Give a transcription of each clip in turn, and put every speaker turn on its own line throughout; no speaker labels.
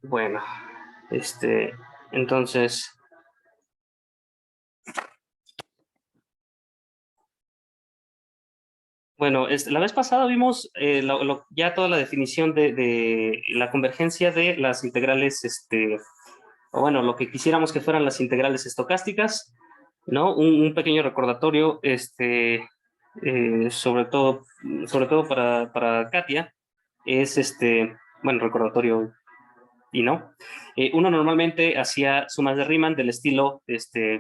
Bueno, entonces, bueno, la vez pasada vimos ya toda la definición de la convergencia de las integrales, o bueno, lo que quisiéramos que fueran las integrales estocásticas, ¿no? Un pequeño recordatorio, sobre todo para Katia, es bueno, recordatorio y no. Uno normalmente hacía sumas de Riemann del estilo,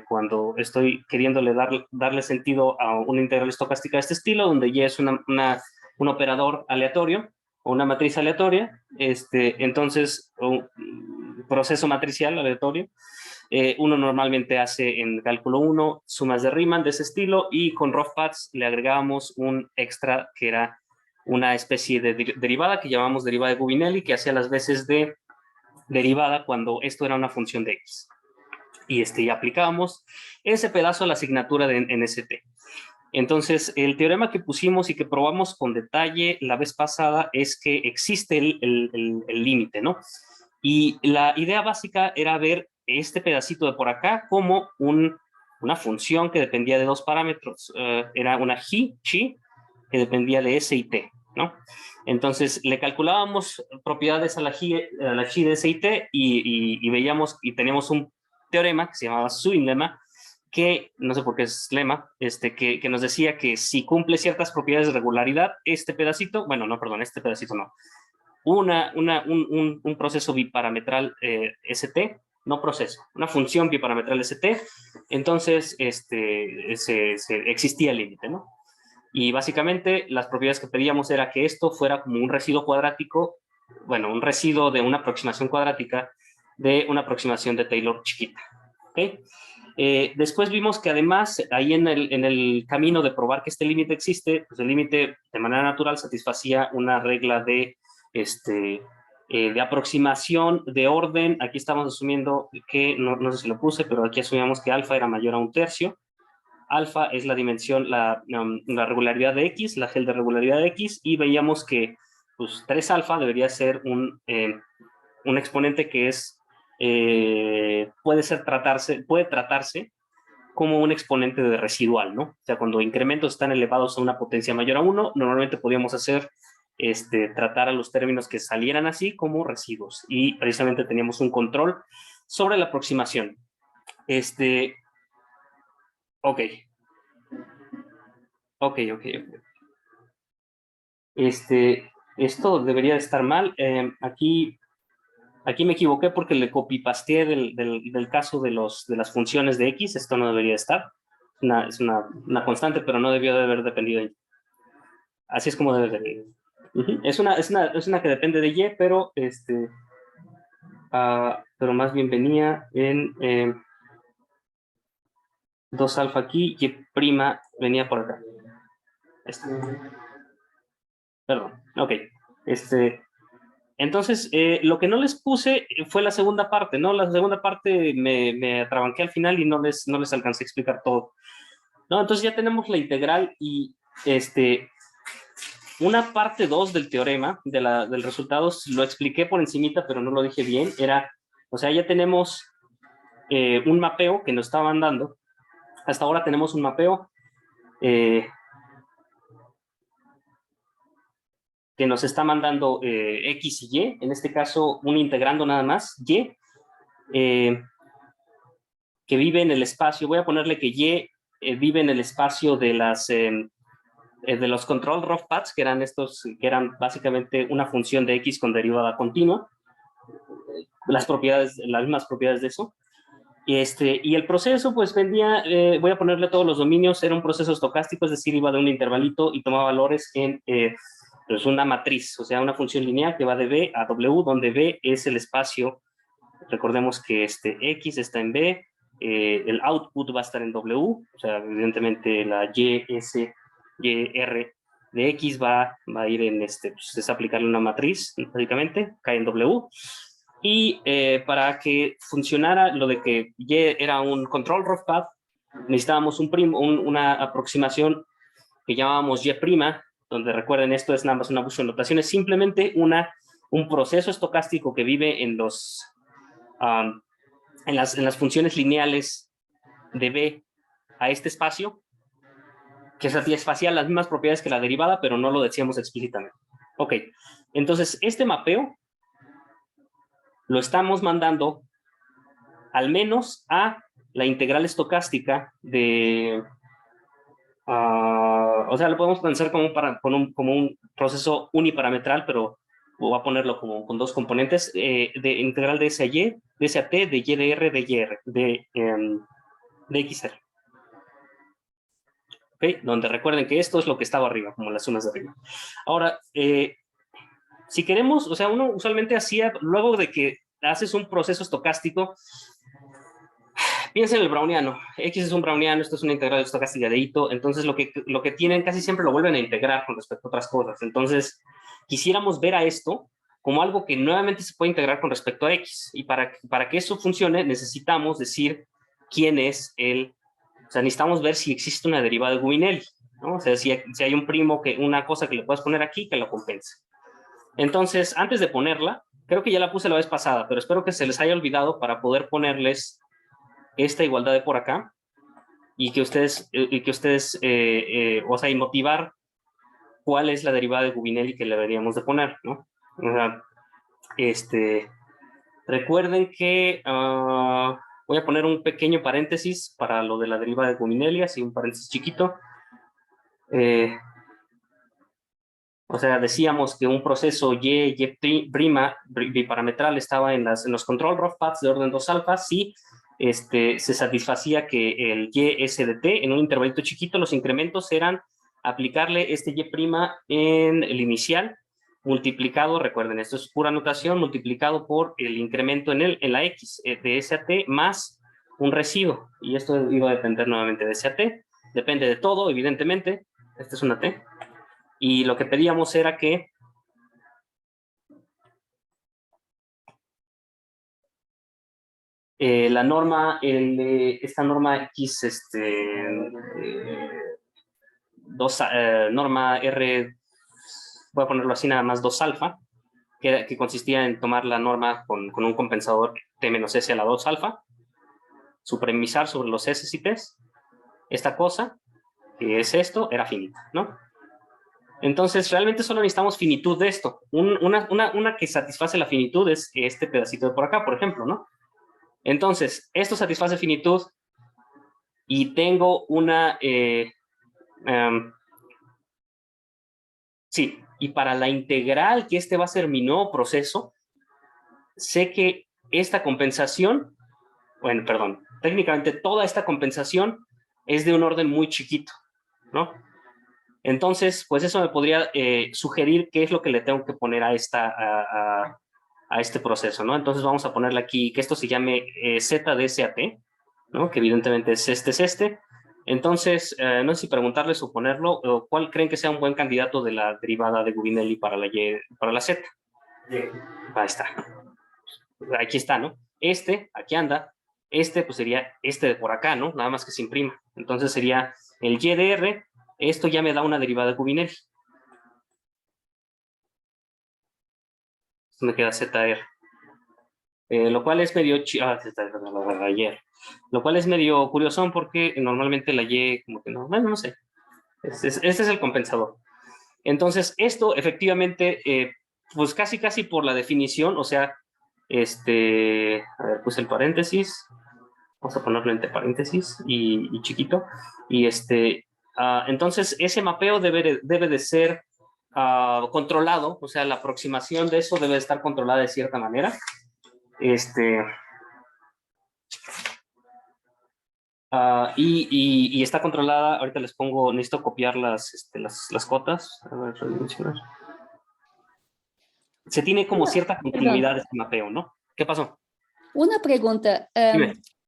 cuando estoy queriéndole darle sentido a una integral estocástica de este estilo, donde Y es un operador aleatorio o una matriz aleatoria, entonces un proceso matricial aleatorio. Uno normalmente hace en cálculo 1 sumas de Riemann de ese estilo y con ROFPADS le agregábamos un extra que era una especie de derivada que llamamos derivada de Gubinelli, que hacía las veces de derivada cuando esto era una función de x. Y aplicábamos ese pedazo a la asignatura de NST. Entonces, el teorema que pusimos y que probamos con detalle la vez pasada es que existe el límite, ¿no? Y la idea básica era ver este pedacito de por acá como una función que dependía de dos parámetros. Era una chi, que dependía de S y T, ¿no? Entonces, le calculábamos propiedades a la chi de S y T y veíamos y teníamos un teorema que se llamaba Swing lemma, que no sé por qué es lema, que nos decía que si cumple ciertas propiedades de regularidad, este pedacito, bueno, no, perdón, este pedacito no, un proceso biparametral ST, no proceso, una función biparametral ST, entonces existía el límite, ¿no? Y básicamente las propiedades que pedíamos era que esto fuera como un residuo cuadrático, bueno, un residuo de una aproximación cuadrática de una aproximación de Taylor chiquita, ¿ok? Después vimos que además ahí en el camino de probar que este límite existe, pues el límite de manera natural satisfacía una regla de aproximación de orden. Aquí estamos asumiendo que, no sé si lo puse, pero aquí asumíamos que alfa era mayor a un tercio. Alfa es la dimensión, la regularidad de X, la gel de regularidad de X, y veíamos que pues 3 alfa debería ser un exponente que puede tratarse como un exponente de residual, ¿no? O sea, cuando incrementos están elevados a una potencia mayor a 1, normalmente podríamos tratar a los términos que salieran así como residuos, y precisamente teníamos un control sobre la aproximación. Ok, ok. Esto debería estar mal. Aquí me equivoqué porque le copy-pasteé del caso de las funciones de X. Esto no debería estar. Es una constante, pero no debió de haber dependido de Y. Así es como debe de. Es una que depende de Y, pero pero más bien venía en 2 alfa aquí, Y prima venía por acá. Perdón, ok. Entonces, lo que no les puse fue la segunda parte, ¿no? La segunda parte me atrabanqué al final y no les alcancé a explicar todo. No, entonces ya tenemos la integral y una parte 2 del teorema, del resultado, lo expliqué por encimita, pero no lo dije bien. O sea, ya tenemos un mapeo que nos estaban dando. Hasta ahora tenemos un mapeo que nos está mandando X y Y, en este caso un integrando nada más, Y, que vive en el espacio. Voy a ponerle que Y vive en el espacio de los control rough paths, que eran básicamente una función de X con derivada continua, las mismas propiedades de eso. Y el proceso, pues voy a ponerle todos los dominios, era un proceso estocástico, es decir, iba de un intervalito y tomaba valores en pues una matriz, o sea, una función lineal que va de B a W, donde B es el espacio. Recordemos que X está en B, el output va a estar en W, o sea, evidentemente la Y, S, Y, R de X va a ir en pues es aplicarle una matriz, básicamente, cae en W. Y para que funcionara lo de que Y era un control rough path, necesitábamos una aproximación que llamábamos Y', donde recuerden esto es nada más una función de notación, es simplemente una un proceso estocástico que vive en las funciones lineales de B a este espacio, que satisfacía las mismas propiedades que la derivada, pero no lo decíamos explícitamente. Ok, entonces este mapeo lo estamos mandando al menos a la integral estocástica de... o sea, lo podemos pensar como un proceso uniparametral, pero voy a ponerlo como con dos componentes, de integral de S a Y, de S a T, de Y de R, de Y R, de XR. ¿Okay? Donde recuerden que esto es lo que estaba arriba, como las sumas de arriba. Ahora, si queremos, o sea, uno usualmente hacía, luego de que haces un proceso estocástico, piensa en el browniano. X es un browniano, esto es una integral estocástica de Ito, entonces lo que tienen casi siempre lo vuelven a integrar con respecto a otras cosas. Entonces, quisiéramos ver a esto como algo que nuevamente se puede integrar con respecto a X. Y para que eso funcione, necesitamos decir quién es el... O sea, necesitamos ver si existe una derivada de Gubinelli, ¿no? O sea, si hay un primo, una cosa que le puedes poner aquí que lo compense. Entonces, antes de ponerla, creo que ya la puse la vez pasada, pero espero que se les haya olvidado para poder ponerles esta igualdad de por acá y que ustedes, o sea, y motivar cuál es la derivada de Gubinelli que le deberíamos de poner, ¿no? O sea, recuerden que voy a poner un pequeño paréntesis para lo de la derivada de Gubinelli, así un paréntesis chiquito. O sea, decíamos que un proceso Y biparametral estaba en los control rough paths de orden 2 alfa si se satisfacía que el Y S de T en un intervalito chiquito, los incrementos eran aplicarle este Y' en el inicial, multiplicado, recuerden, esto es pura notación, multiplicado por el incremento en la X de S a T más un residuo. Y esto iba a depender nuevamente de S a T. Depende de todo, evidentemente. Esta es una T. Y lo que pedíamos era que la norma, esta norma X, norma R, voy a ponerlo así nada más 2 alfa, que consistía en tomar la norma con un compensador T menos S a la 2 alfa, supremizar sobre los S y T, esta cosa, que es esto, era finita, ¿no? Entonces, realmente solo necesitamos finitud de esto. Una que satisface la finitud es este pedacito de por acá, por ejemplo, ¿no? Entonces, esto satisface finitud y tengo una... sí, y para la integral, que va a ser mi nuevo proceso, sé que esta compensación, bueno, perdón, técnicamente toda esta compensación es de un orden muy chiquito, ¿no? Entonces, pues eso me podría sugerir qué es lo que le tengo que poner a este proceso, ¿no? Entonces vamos a ponerle aquí que esto se llame Z de S a T, ¿no? Que evidentemente es este. Entonces, no sé si preguntarles o ponerlo, o ¿cuál creen que sea un buen candidato de la derivada de Gubinelli para la Z? Ahí está. Aquí está, ¿no? Aquí anda. Pues sería este de por acá, ¿no? Nada más que se imprima. Entonces sería el Y de R. Esto ya me da una derivada de Gubinelli. Esto me queda ZR. Lo cual es medio... ayer. Lo cual es medio curioso porque normalmente la Y como que no... Bueno, no sé. Este es el compensador. Entonces, esto efectivamente, pues casi por la definición, o sea, a ver, puse el paréntesis. Vamos a ponerlo entre paréntesis y chiquito. Y entonces, ese mapeo debe de ser controlado, o sea, la aproximación de eso debe estar controlada de cierta manera. Y está controlada, ahorita les pongo, necesito copiar las cotas. A ver, redimensionar. Se tiene como cierta continuidad de este mapeo, ¿no? ¿Qué pasó?
Una pregunta.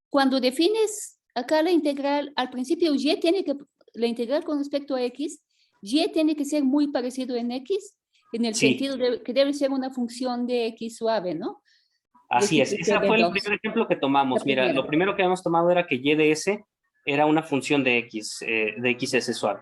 Cuando defines acá la integral, al principio Y tiene que, la integral con respecto a X, Y tiene que ser muy parecido en X, en el sentido de que debe ser una función de X suave, ¿no?
Así es, ese fue el primer ejemplo que tomamos. Mira, lo primero que habíamos tomado era que Y de S era una función de X, de XS suave.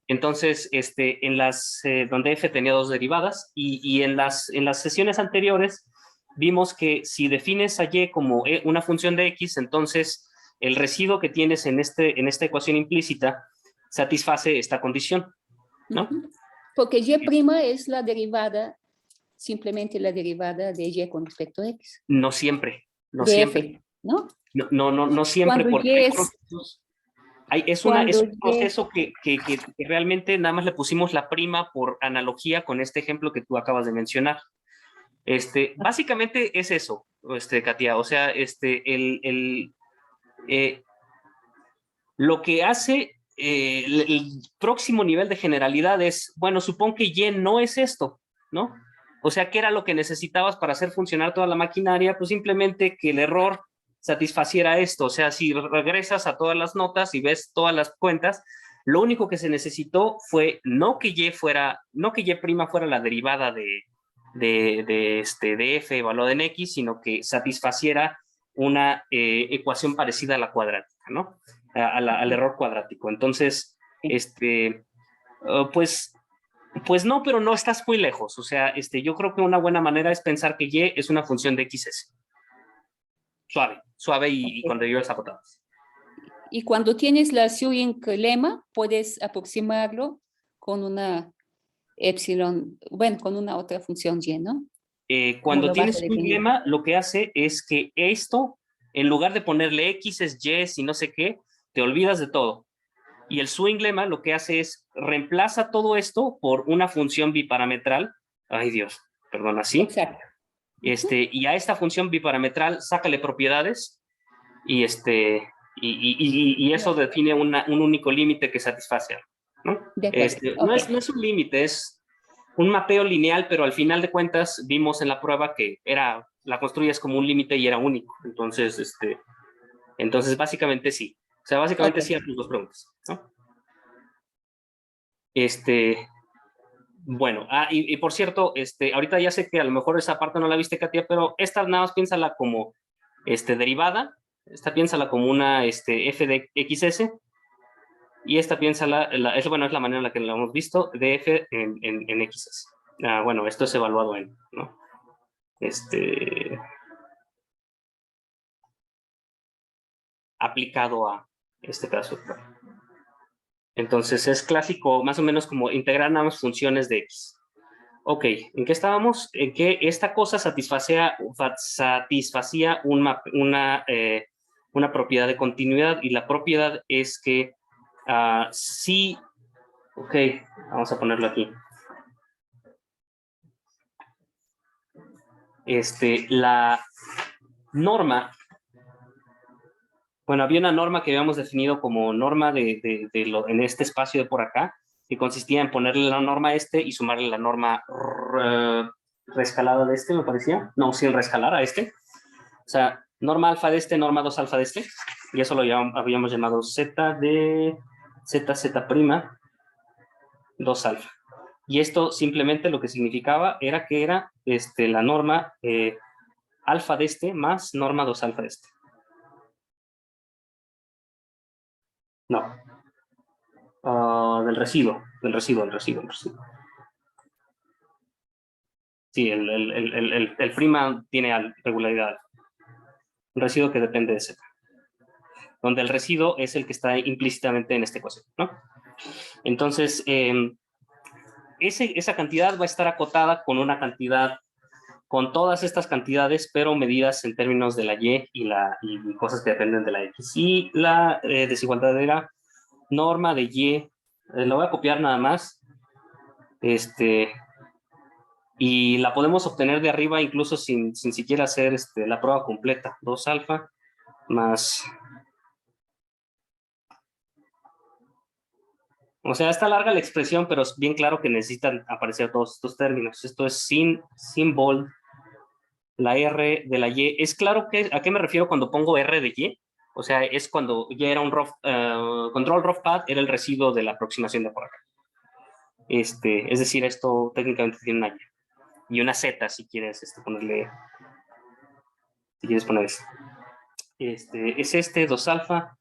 Entonces, en las, donde f tenía dos derivadas, y en las sesiones anteriores vimos que si defines a y como una función de x, entonces el residuo que tienes en esta ecuación implícita satisface esta condición, ¿no?
Porque y' es la derivada, simplemente la derivada de y con respecto a x.
No siempre, no
de
siempre.
f, ¿no?
No siempre,
Cuando
porque
y
hay
es,
procesos, es
cuando
un proceso que realmente nada más le pusimos la prima por analogía con este ejemplo que tú acabas de mencionar. Básicamente es eso, Katia, o sea, lo que hace el próximo nivel de generalidad es, bueno, supón que y no es esto, ¿no? O sea, ¿qué era lo que necesitabas para hacer funcionar toda la maquinaria? Pues simplemente que el error satisfaciera esto. O sea, si regresas a todas las notas y ves todas las cuentas, lo único que se necesitó fue no que y fuera la derivada de f evaluada en x, sino que satisfaciera una ecuación parecida a la cuadrática, ¿no? Al error cuadrático. Entonces, pues no, pero no estás muy lejos. O sea, yo creo que una buena manera es pensar que y es una función de xs. Suave y con derivas acotadas.
Y cuando tienes la Swing lema, puedes aproximarlo con una epsilon, bueno, con una otra función y, ¿no?
Cuando tienes un lema, lo que hace es que esto, en lugar de ponerle x es y y no sé qué, te olvidas de todo. Y el swing lema lo que hace es reemplaza todo esto por una función biparametral. Ay, Dios, perdón, así.
Exacto.
Y a esta función biparametral sácale propiedades y, y eso define un único límite que satisface, ¿no? No es un límite, es un mapeo lineal, pero al final de cuentas vimos en la prueba que la construyes como un límite y era único. Entonces, básicamente sí. O sea, básicamente sí a tus dos preguntas, ¿no? Bueno, y por cierto, ahorita ya sé que a lo mejor esa parte no la viste, Katia, pero esta nada más piénsala como derivada, esta piénsala como una f de xs, y esta piénsala, bueno, es la manera en la que la hemos visto, de f en xs. Bueno, esto es evaluado en, ¿no? Aplicado a este caso. Entonces es clásico, más o menos como integrar nada más funciones de x. Ok, ¿en qué estábamos? En que esta cosa satisfacía una propiedad de continuidad, y la propiedad es que sí, ok, vamos a ponerlo aquí. La norma, bueno, había una norma que habíamos definido como norma en este espacio de por acá, que consistía en ponerle la norma a y sumarle la norma reescalada de me parecía. No, sin reescalar a O sea, norma alfa de norma 2 alfa de y eso lo habíamos llamado z de z prima 2 alfa. Y esto simplemente lo que significaba era que era la norma alfa de más norma 2 alfa de No. Del residuo. Sí, el prima tiene regularidad. Un residuo que depende de z. Donde el residuo es el que está implícitamente en esta ecuación, ¿no? Entonces, esa cantidad va a estar acotada con una cantidad, con todas estas cantidades, pero medidas en términos de la y y cosas que dependen de la x. Y la desigualdad era norma de y, lo voy a copiar nada más, y la podemos obtener de arriba incluso sin siquiera hacer la prueba completa. 2 alfa más... O sea, está larga la expresión, pero es bien claro que necesitan aparecer todos estos términos. Esto es sin bold, la R de la Y. Es claro que a qué me refiero cuando pongo R de Y. O sea, es cuando ya era un control rough path, era el residuo de la aproximación de por acá. Es decir, esto técnicamente tiene una Y una Z, si quieres ponerle, si quieres poner esto. Es 2 alfa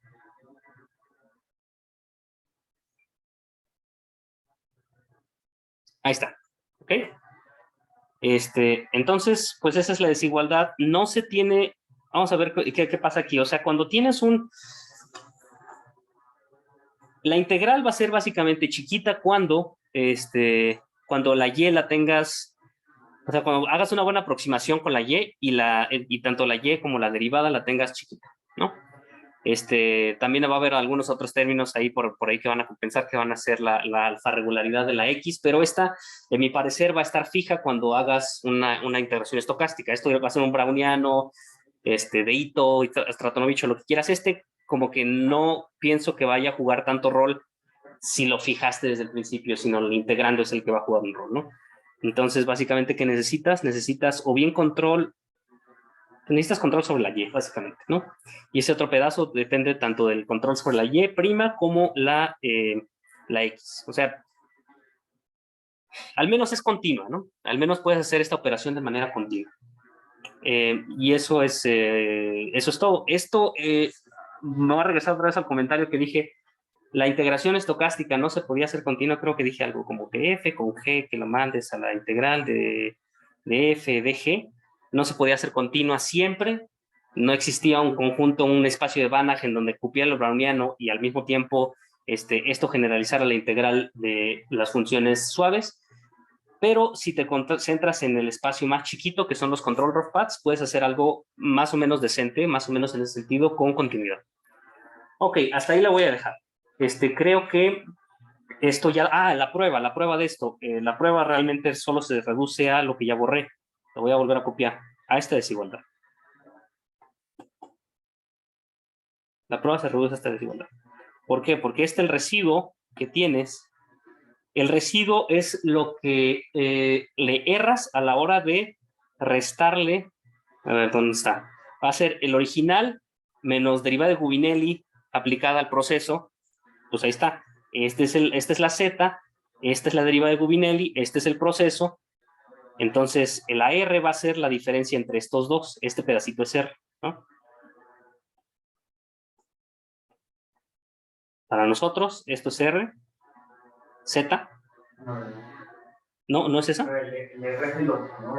Ahí está. ¿Ok? Entonces, pues esa es la desigualdad. No se tiene... Vamos a ver qué pasa aquí. O sea, cuando tienes la integral va a ser básicamente chiquita cuando la y la tengas... O sea, cuando hagas una buena aproximación con la y y tanto la y como la derivada la tengas chiquita, ¿no? También va a haber algunos otros términos ahí por ahí que van a compensar, que van a ser la alfa regularidad de la x, pero esta, de mi parecer, va a estar fija cuando hagas una integración estocástica. Esto va a ser un browniano, de Ito, Stratonovich o lo que quieras. Como que no pienso que vaya a jugar tanto rol si lo fijaste desde el principio, sino el integrando es el que va a jugar un rol, ¿no? Entonces, básicamente, ¿qué necesitas? Necesitas o bien necesitas control sobre la y, básicamente, ¿no? Y ese otro pedazo depende tanto del control sobre la y prima como la x. O sea, al menos es continua, ¿no? Al menos puedes hacer esta operación de manera continua. Y eso es todo. Esto me va a regresar otra vez al comentario que dije, la integración estocástica no se podía hacer continua. Creo que dije algo como que f con g, que lo mandes a la integral de f de g, no se podía hacer continua siempre. No existía un conjunto, un espacio de Banach en donde cupiera el browniano y al mismo tiempo esto generalizara la integral de las funciones suaves. Pero si te concentras en el espacio más chiquito, que son los control rough paths, puedes hacer algo más o menos decente, más o menos en ese sentido, con continuidad. Ok, hasta ahí la voy a dejar. Creo que esto ya... la prueba de esto. La prueba realmente solo se reduce a lo que ya borré. Lo voy a volver a copiar, a esta desigualdad. La prueba se reduce a esta desigualdad. ¿Por qué? Porque el residuo que tienes, el residuo es lo que le erras a la hora de restarle. A ver, ¿dónde está? Va a ser el original menos derivada de Gubinelli aplicada al proceso. Pues ahí está. Esta es la z, esta es la derivada de Gubinelli, este es el proceso. Entonces, la R va a ser la diferencia entre estos dos. Este pedacito es R, ¿no? Para nosotros, esto es R, Z. No, ¿no es esa?
El R es el otro, ¿no?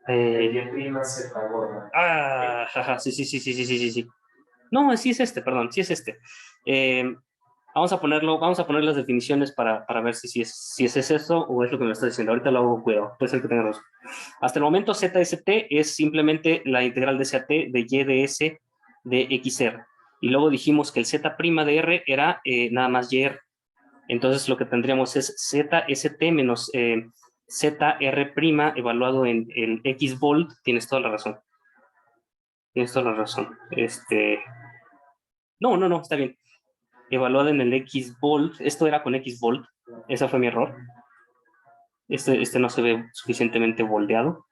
El Y prima Z gorda.
Jaja, sí. No, sí es perdón, sí es vamos a poner las definiciones para ver si es eso o es lo que me está diciendo. Ahorita lo hago, cuidado, puede ser que tenga razón. Hasta el momento, ZST es simplemente la integral de SAT de Y de S de XR. Y luego dijimos que el Z' de R era nada más YR. Entonces lo que tendríamos es ZST menos ZR' evaluado en el X volt. Tienes toda la razón. No, está bien. Evaluado en el X volt. Esto era con X volt. Ese fue mi error. Este no se ve suficientemente volteado.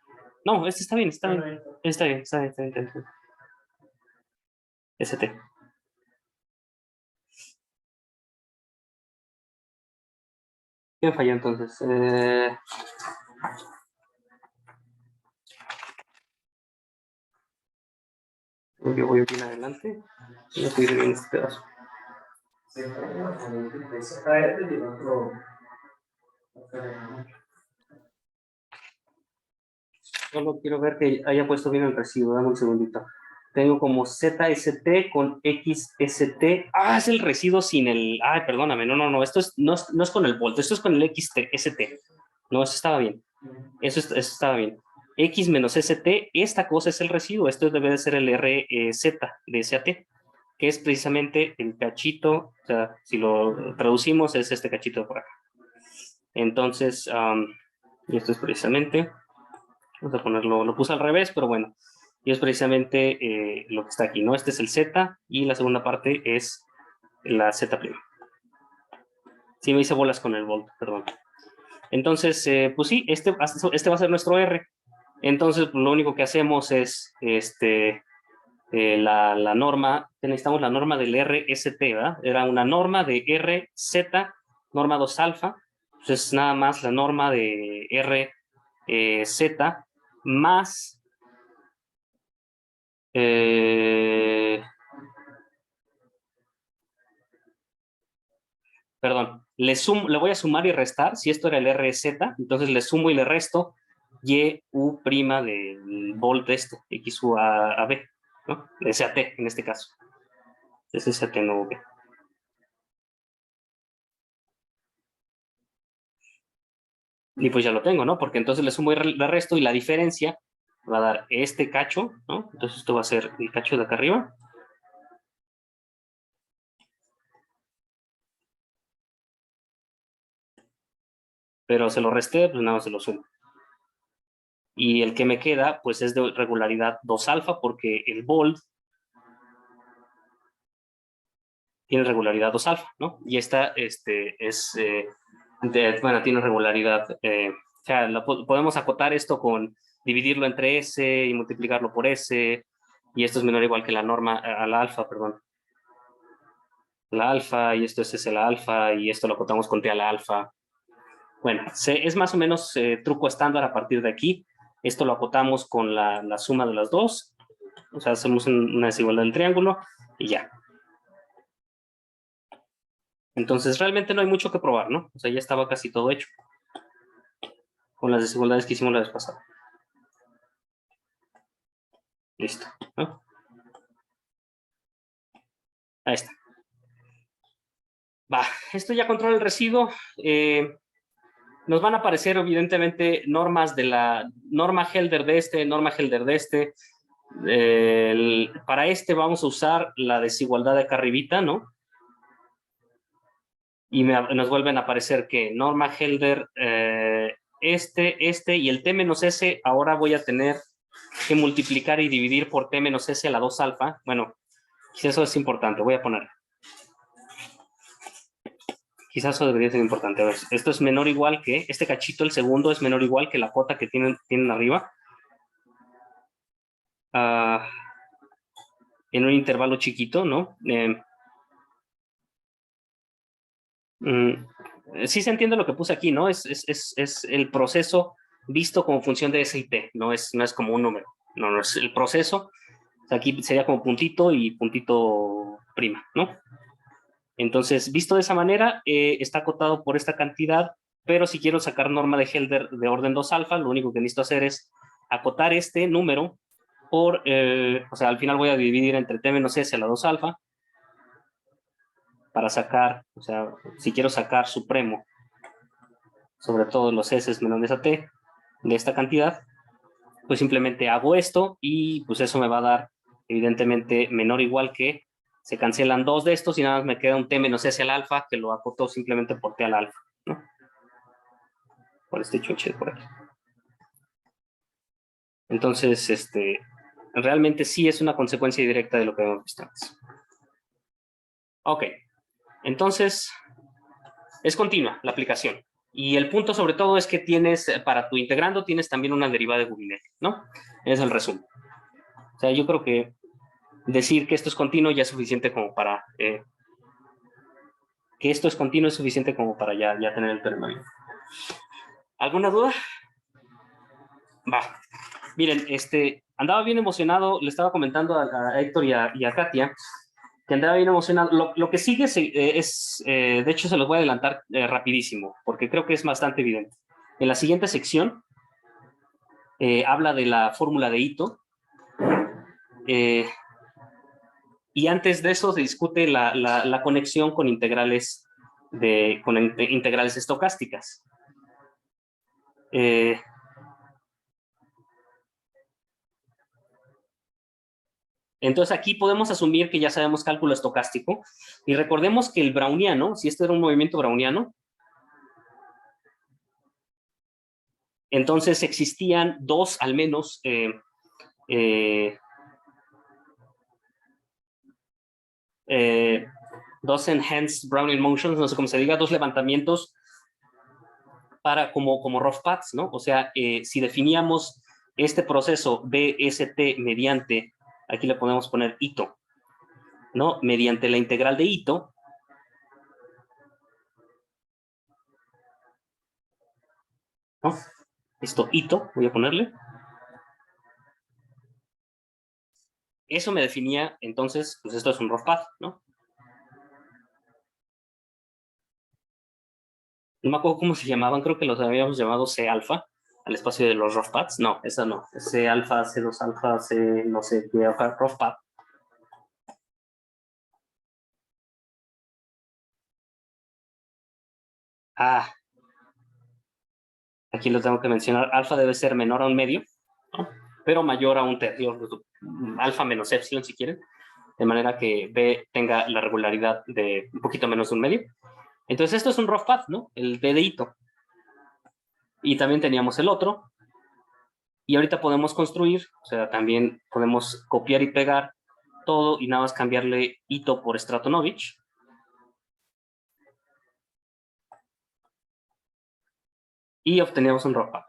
No, está bien. Está bien. ST. ¿Qué me falló entonces? Yo voy bien adelante. Voy a seguir bien este pedazo. Solo quiero ver que haya puesto bien el residuo. Dame un segundito. Tengo como ZST con XST. Es el residuo sin el... perdóname. No. Esto no es con el volt. Esto es con el XST. No, eso estaba bien. Eso estaba bien. X menos ST, esta cosa es el residuo. Esto debe de ser el RZ de SAT, que es precisamente el cachito. O sea, si lo traducimos, es este cachito de por acá. Entonces, y esto es precisamente... Vamos a ponerlo, lo puse al revés, pero bueno. Y es precisamente lo que está aquí, ¿no? Este es el Z y la segunda parte es la Z'. Sí, me hice bolas con el volt, perdón. Entonces, pues sí, este va a ser nuestro R. Entonces, pues, lo único que hacemos es la norma, necesitamos la norma del RST, ¿verdad? Era una norma de RZ, norma 2 alfa. Entonces, nada más la norma de RZ más perdón, le voy a sumar y restar. Si esto era el RZ, entonces le sumo y le resto Y U' del volt X U a B, ¿no? SAT en este caso. Es SAT no B. Y pues ya lo tengo, ¿no? Porque entonces le sumo y le resto y la diferencia va a dar este cacho, ¿no? Entonces esto va a ser el cacho de acá arriba. Pero se lo resté, pues nada más se lo sumo. Y el que me queda, pues es de regularidad 2 alfa, porque el volt tiene regularidad 2 alfa, ¿no? Y esta es, bueno, tiene regularidad, o sea, podemos acotar esto con dividirlo entre S y multiplicarlo por S, y esto es menor o igual que la norma, a la alfa, perdón. La alfa, y esto es S a la alfa, y esto lo acotamos con T a la alfa. Bueno, es más o menos truco estándar a partir de aquí. Esto lo acotamos con la suma de las dos, o sea, hacemos una desigualdad del triángulo, y ya. Entonces, realmente no hay mucho que probar, ¿no? O sea, ya estaba casi todo hecho con las desigualdades que hicimos la vez pasada. Listo, ¿no? Ahí está. Va, esto ya controla el residuo. Nos van a aparecer, evidentemente, normas de la norma Helder de norma Helder de para este vamos a usar la desigualdad de acá arribita, ¿no? Y nos vuelven a aparecer que norma Helder, y el T menos S, ahora voy a tener que multiplicar y dividir por T menos S a la 2 alfa. Bueno, quizás eso es importante, voy a poner. Quizás eso debería ser importante. A ver, esto es menor o igual que, este cachito, el segundo, es menor o igual que la cota que tienen arriba. En un intervalo chiquito, ¿no? Sí se entiende lo que puse aquí, ¿no? Es el proceso visto como función de S y T, no es como un número. No es el proceso. O sea, aquí sería como puntito y puntito prima, ¿no? Entonces, visto de esa manera, está acotado por esta cantidad, pero si quiero sacar norma de Helder de orden 2 alfa, lo único que necesito hacer es acotar este número por, o sea, al final voy a dividir entre T menos S a la 2 alfa para sacar, o sea, si quiero sacar supremo sobre todo los S menores a T de esta cantidad, pues simplemente hago esto y pues eso me va a dar evidentemente menor o igual que, se cancelan dos de estos y nada más me queda un T menos S al alfa que lo acoto simplemente por T al alfa, ¿no? Por este choche de por aquí. Entonces, realmente sí es una consecuencia directa de lo que hemos visto antes. Ok, entonces es continua la aplicación. Y el punto sobre todo es que tienes, para tu integrando, tienes también una derivada de Gubinet, ¿no? Es el resumen. O sea, yo creo que decir que esto es continuo ya es suficiente como para... que esto es continuo es suficiente como para ya tener el término. ¿Alguna duda? Va. Miren, andaba bien emocionado, le estaba comentando a Héctor y a Katia, que andaba bien emocionado. Lo que sigue de hecho se los voy a adelantar rapidísimo, porque creo que es bastante evidente. En la siguiente sección habla de la fórmula de Ito, y antes de eso se discute la conexión con integrales, integrales estocásticas. Entonces aquí podemos asumir que ya sabemos cálculo estocástico y recordemos que el browniano, si este era un movimiento browniano, entonces existían dos al menos dos enhanced Brownian motions, no sé cómo se diga, dos levantamientos para como rough paths, ¿no? O sea, si definíamos este proceso BST mediante, aquí le podemos poner Ito, ¿no? Mediante la integral de Ito, ¿no? Esto Ito, voy a ponerle. Eso me definía, entonces, pues esto es un rough path, ¿no? No me acuerdo cómo se llamaban, creo que los habíamos llamado C alfa, al espacio de los rough paths. No, esa no. C alfa, C2 alfa, C no sé qué alfa, rough path. Ah, aquí lo tengo que mencionar. Alfa debe ser menor a un medio, ¿no? Pero mayor a un tercio. Alfa menos epsilon, si quieren. De manera que B tenga la regularidad de un poquito menos de un medio. Entonces, esto es un rough path, ¿no? El B de Ito. Y también teníamos el otro. Y ahorita podemos construir, o sea, también podemos copiar y pegar todo y nada más cambiarle Ito por Stratonovich. Y obtenemos un rough path.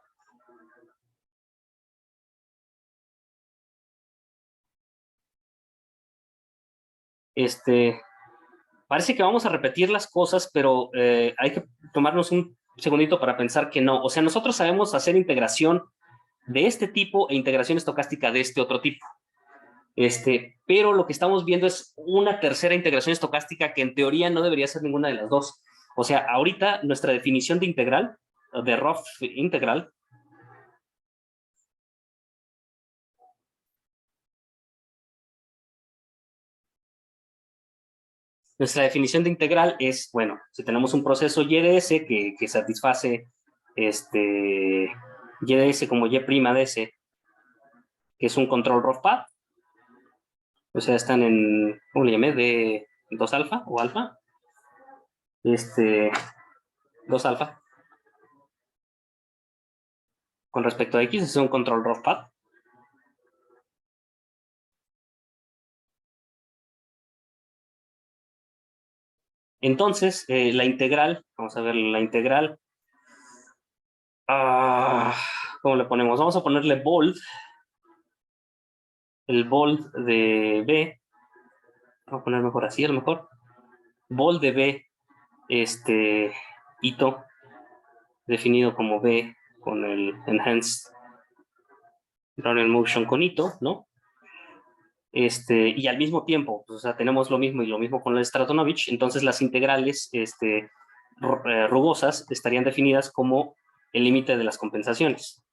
Parece que vamos a repetir las cosas, pero hay que tomarnos un segundito para pensar que no. O sea, nosotros sabemos hacer integración de este tipo e integración estocástica de este otro tipo. Pero lo que estamos viendo es una tercera integración estocástica que en teoría no debería ser ninguna de las dos. O sea, ahorita nuestra definición de integral, de rough integral, nuestra definición de integral es, bueno, si tenemos un proceso y de s que satisface y de s como y' de s, que es un control rough path, o sea, están en, ¿cómo le llamé? De 2 alfa o alfa, 2 alfa. Con respecto a x, es un control rough path. Entonces, la integral, vamos a ver la integral. ¿Cómo le ponemos? Vamos a ponerle bold. El bold de B. Vamos a poner mejor así, a lo mejor. Bold de B, Ito, definido como B con el Enhanced Running Motion con Ito, ¿no? Y al mismo tiempo, pues, o sea, tenemos lo mismo y lo mismo con el Stratonovich, entonces las integrales rugosas estarían definidas como el límite de las compensaciones.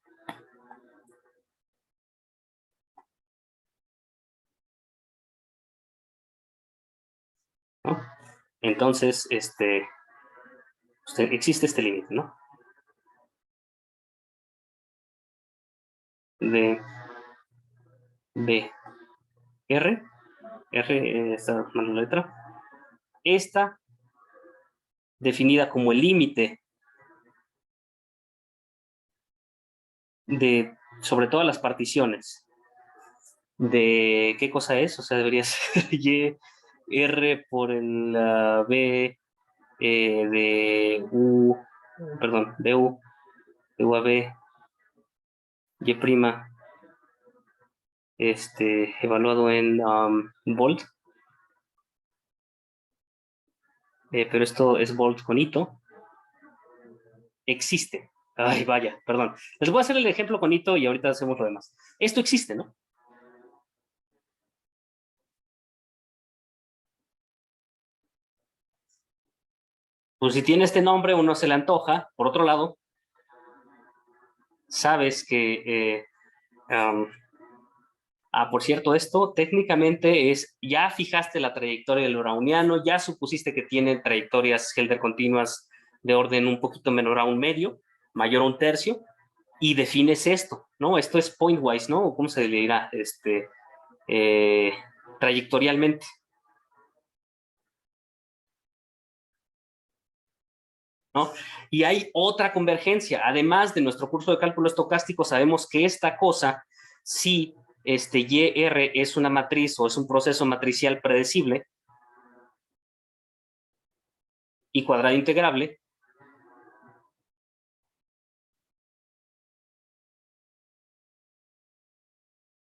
¿No? Entonces, existe este límite, ¿no? De B, R, esta mala letra, esta definida como el límite de, sobre todas las particiones, de qué cosa es, o sea, debería ser Y, R por el B de U, perdón, de U a B, Y prima, evaluado en volt, pero esto es volt con Ito, existe. Ay, vaya, perdón. Les voy a hacer el ejemplo con Ito y ahorita hacemos lo demás. Esto existe, ¿no? Pues si tiene este nombre, uno se le antoja. Por otro lado, sabes que por cierto, esto técnicamente es, ya fijaste la trayectoria del browniano, ya supusiste que tiene trayectorias Helder continuas de orden un poquito menor a un medio, mayor a un tercio, y defines esto, ¿no? Esto es pointwise, ¿no? ¿Cómo se le dirá? Trayectorialmente. ¿No? Y hay otra convergencia. Además de nuestro curso de cálculo estocástico, sabemos que esta cosa, si YR es una matriz o es un proceso matricial predecible y cuadrado integrable,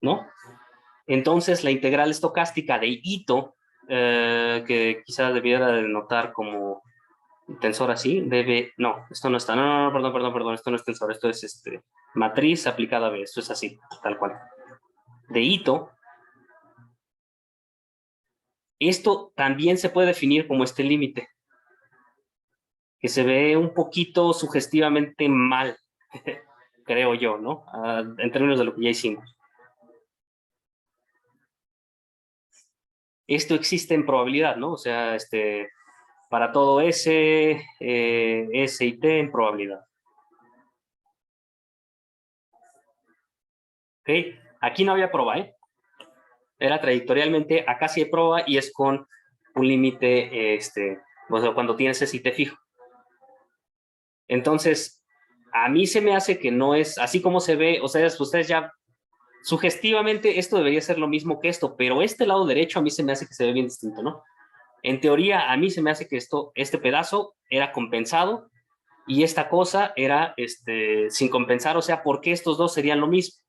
¿no? Entonces, la integral estocástica de Ito, que quizá debiera denotar como tensor así, debe, no, esto no está, no, perdón, esto no es tensor, esto es matriz aplicada a B, esto es así, tal cual. De Ito, esto también se puede definir como este límite. que se ve un poquito sugestivamente mal, creo yo, ¿no? En términos de lo que ya hicimos. Esto existe en probabilidad, ¿no? O sea, para todo S, S y T en probabilidad. ¿Ok? Aquí no había prueba, ¿eh? Era trayectorialmente, acá sí hay prueba y es con un límite, o sea, cuando tienes ese y T fijo. Entonces, a mí se me hace que no es, así como se ve, o sea, ustedes ya, sugestivamente esto debería ser lo mismo que esto, pero este lado derecho a mí se me hace que se ve bien distinto, ¿no? En teoría, a mí se me hace que este pedazo era compensado y esta cosa era sin compensar, o sea, ¿por qué estos dos serían lo mismo?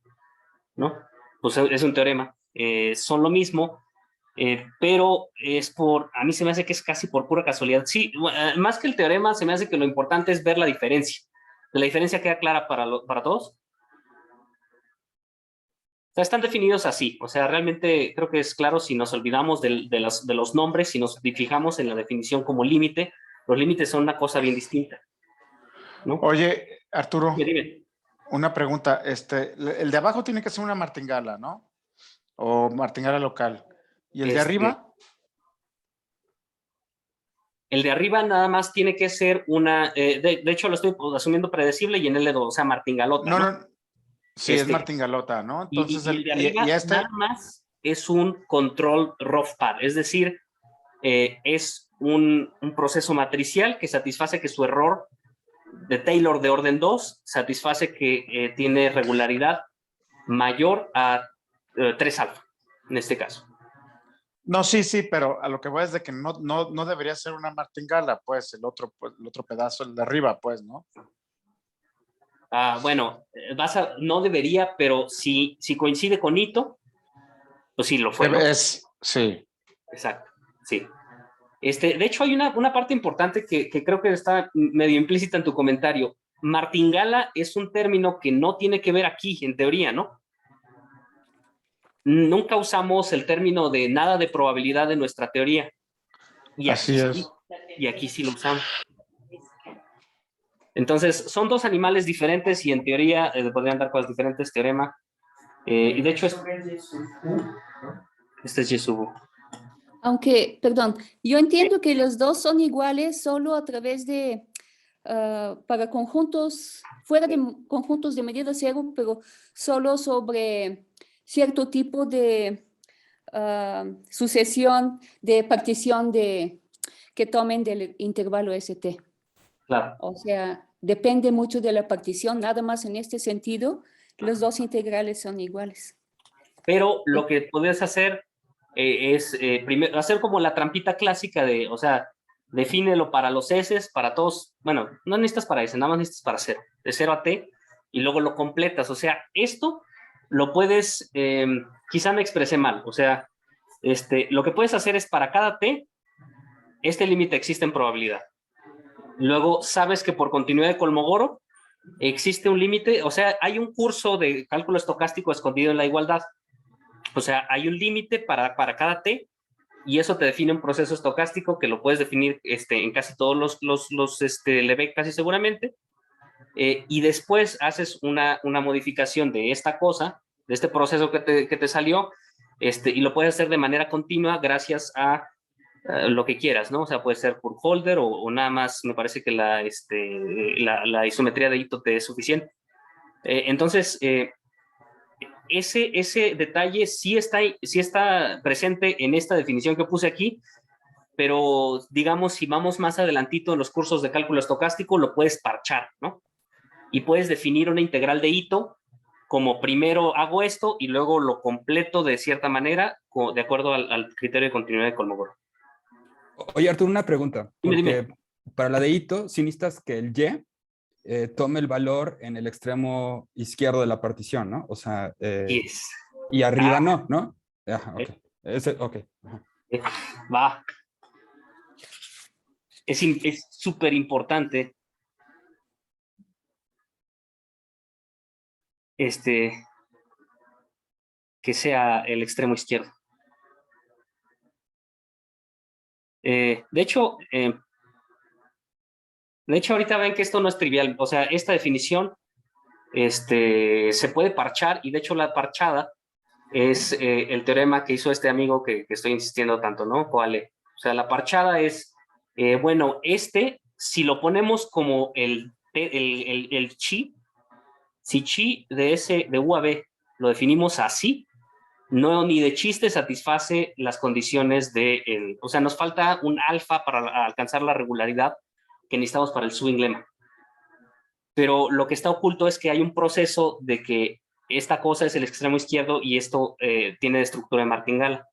¿No? Pues es un teorema, son lo mismo, pero a mí se me hace que es casi por pura casualidad. Sí, más que el teorema, se me hace que lo importante es ver la diferencia. ¿La diferencia queda clara para todos? O sea, están definidos así, o sea, realmente creo que es claro si nos olvidamos de los nombres, si nos fijamos en la definición como límite, los límites son una cosa bien distinta, ¿no?
Oye, Arturo,
Dime.
una pregunta. El de abajo tiene que ser una martingala, ¿no? O martingala local. ¿Y el de arriba?
El de arriba nada más tiene que ser una, de hecho lo estoy asumiendo predecible y en L2, o sea, martingalota, ¿no?
No, sí, es martingalota, ¿no? Entonces,
Y el de arriba nada más es un control rough pad, es decir, es un proceso matricial que satisface que su error de Taylor de orden 2 satisface que tiene regularidad mayor a 3 alfa, en este caso.
No, sí, pero a lo que voy es de que no debería ser una martingala, pues, el otro pedazo, el de arriba, pues, ¿no?
Bueno, no debería, pero si coincide con Ito, pues sí lo fue, ¿no?
Sí.
Exacto, sí. De hecho, hay una parte importante que creo que está medio implícita en tu comentario. Martingala es un término que no tiene que ver aquí, en teoría, ¿no? Nunca usamos el término de nada de probabilidad en nuestra teoría. Y
Así es.
Y aquí sí lo usamos. Entonces, son dos animales diferentes y en teoría podrían dar cosas diferentes, teorema. Y de hecho, este es Yesubu.
Aunque, perdón, yo entiendo que los dos son iguales solo a través de, para conjuntos, fuera de conjuntos de medida cero, pero solo sobre cierto tipo de sucesión de partición que tomen del intervalo ST.
Claro.
O sea, depende mucho de la partición, nada más en este sentido, los dos integrales son iguales.
Pero lo que puedes hacer es primero hacer como la trampita clásica de, o sea, defínelo para los S, para todos, bueno, no necesitas para S, nada más necesitas para 0, de 0 a T, y luego lo completas. O sea, esto lo puedes, quizá me expresé mal, o sea, lo que puedes hacer es para cada T, este límite existe en probabilidad. Luego sabes que por continuidad de Kolmogorov existe un límite, o sea, hay un curso de cálculo estocástico escondido en la igualdad. O sea, hay un límite para cada T y eso te define un proceso estocástico que lo puedes definir en casi todos los LEVEC casi seguramente. Y después haces una modificación de esta cosa, de este proceso que te salió, y lo puedes hacer de manera continua gracias a lo que quieras, ¿no? O sea, puede ser por holder o nada más, me parece que la isometría de Ito te es suficiente. Entonces, ese detalle sí está presente en esta definición que puse aquí, pero digamos, si vamos más adelantito en los cursos de cálculo estocástico, lo puedes parchar, ¿no? Y puedes definir una integral de Ito como primero hago esto y luego lo completo de cierta manera de acuerdo al criterio de continuidad de Kolmogorov.
Oye, Arturo, una pregunta.
Dime.
Porque para la de Ito, sí necesitas que el Y tome el valor en el extremo izquierdo de la partición, ¿no? O sea,
Yes.
y arriba ¿no? Ajá, ok. Ok. Ajá.
Va. Es súper importante que sea el extremo izquierdo. De hecho, De hecho, ahorita ven que esto no es trivial. O sea, esta definición se puede parchar, y de hecho la parchada es el teorema que hizo este amigo que estoy insistiendo tanto, ¿no? Coale. O sea, la parchada es, bueno, si lo ponemos como el chi, si chi de U a B lo definimos así, no ni de chiste satisface las condiciones o sea, nos falta un alfa para alcanzar la regularidad que necesitamos para el swing lemma. Pero lo que está oculto es que hay un proceso de que esta cosa es el extremo izquierdo y esto tiene estructura de martingala.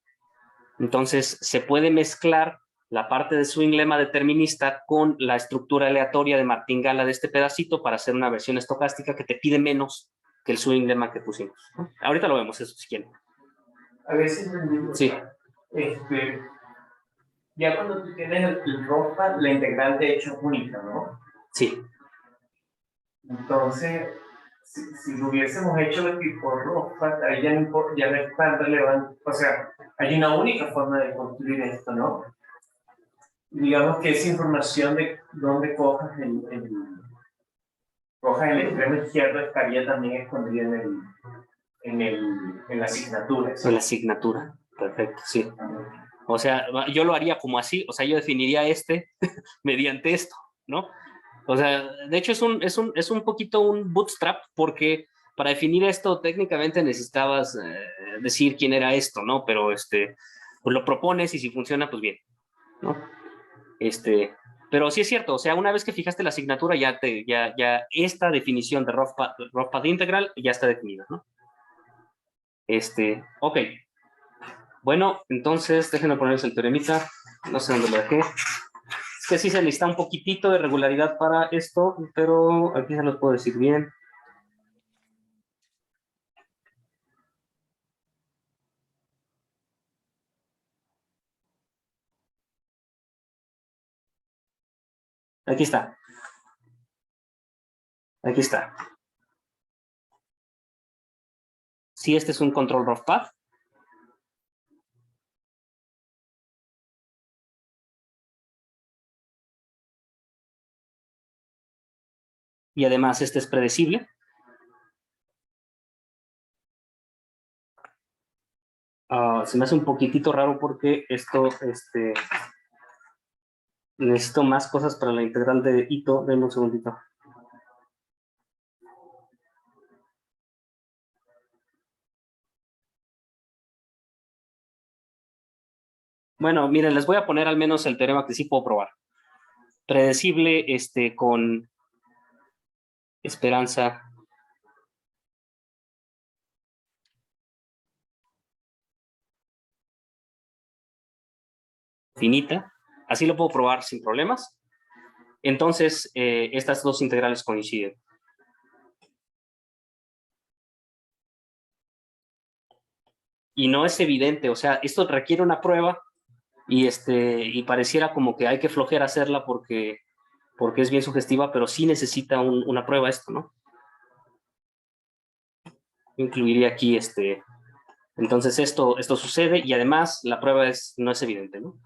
Entonces, se puede mezclar la parte de swing lemma determinista con la estructura aleatoria de martingala de este pedacito para hacer una versión estocástica que te pide menos que el swing lemma que pusimos. Ahorita lo vemos, eso si quieren.
A veces
sí.
Ya cuando tú tienes el ROFA, la integral de hecho es única, ¿no?
Sí.
Entonces, si lo hubiésemos hecho de tipo ROFA, ahí ya no es tan relevante. O sea, hay una única forma de construir esto, ¿no? Digamos que esa información de dónde cojas el extremo izquierdo estaría también escondida en la asignatura. ¿sí?
En la asignatura, perfecto, sí. O sea, yo lo haría como así, o sea, yo definiría mediante esto, ¿no? O sea, de hecho es un poquito un bootstrap, porque para definir esto técnicamente necesitabas decir quién era esto, ¿no? Pero pues lo propones y si funciona, pues bien, ¿no? Pero sí es cierto, o sea, una vez que fijaste la asignatura, ya esta definición de rough path integral ya está definida, ¿no? Ok. Bueno, entonces, déjenme ponerles el teoremita. No sé dónde lo dejé. Es que sí se necesita un poquitito de regularidad para esto, pero aquí se los puedo decir bien. Aquí está. Aquí está. Si este es un control rough path. Y además este es predecible. Se me hace un poquitito raro porque esto, necesito más cosas para la integral de Ito. Denme un segundito. Bueno, miren, les voy a poner al menos el teorema que sí puedo probar. Predecible, con esperanza finita. Así lo puedo probar sin problemas. Entonces, estas dos integrales coinciden. Y no es evidente, o sea, esto requiere una prueba y pareciera como que hay que flojear hacerla porque es bien sugestiva, pero sí necesita una prueba esto, ¿no? Incluiría aquí entonces esto sucede y además la prueba no es evidente, ¿no?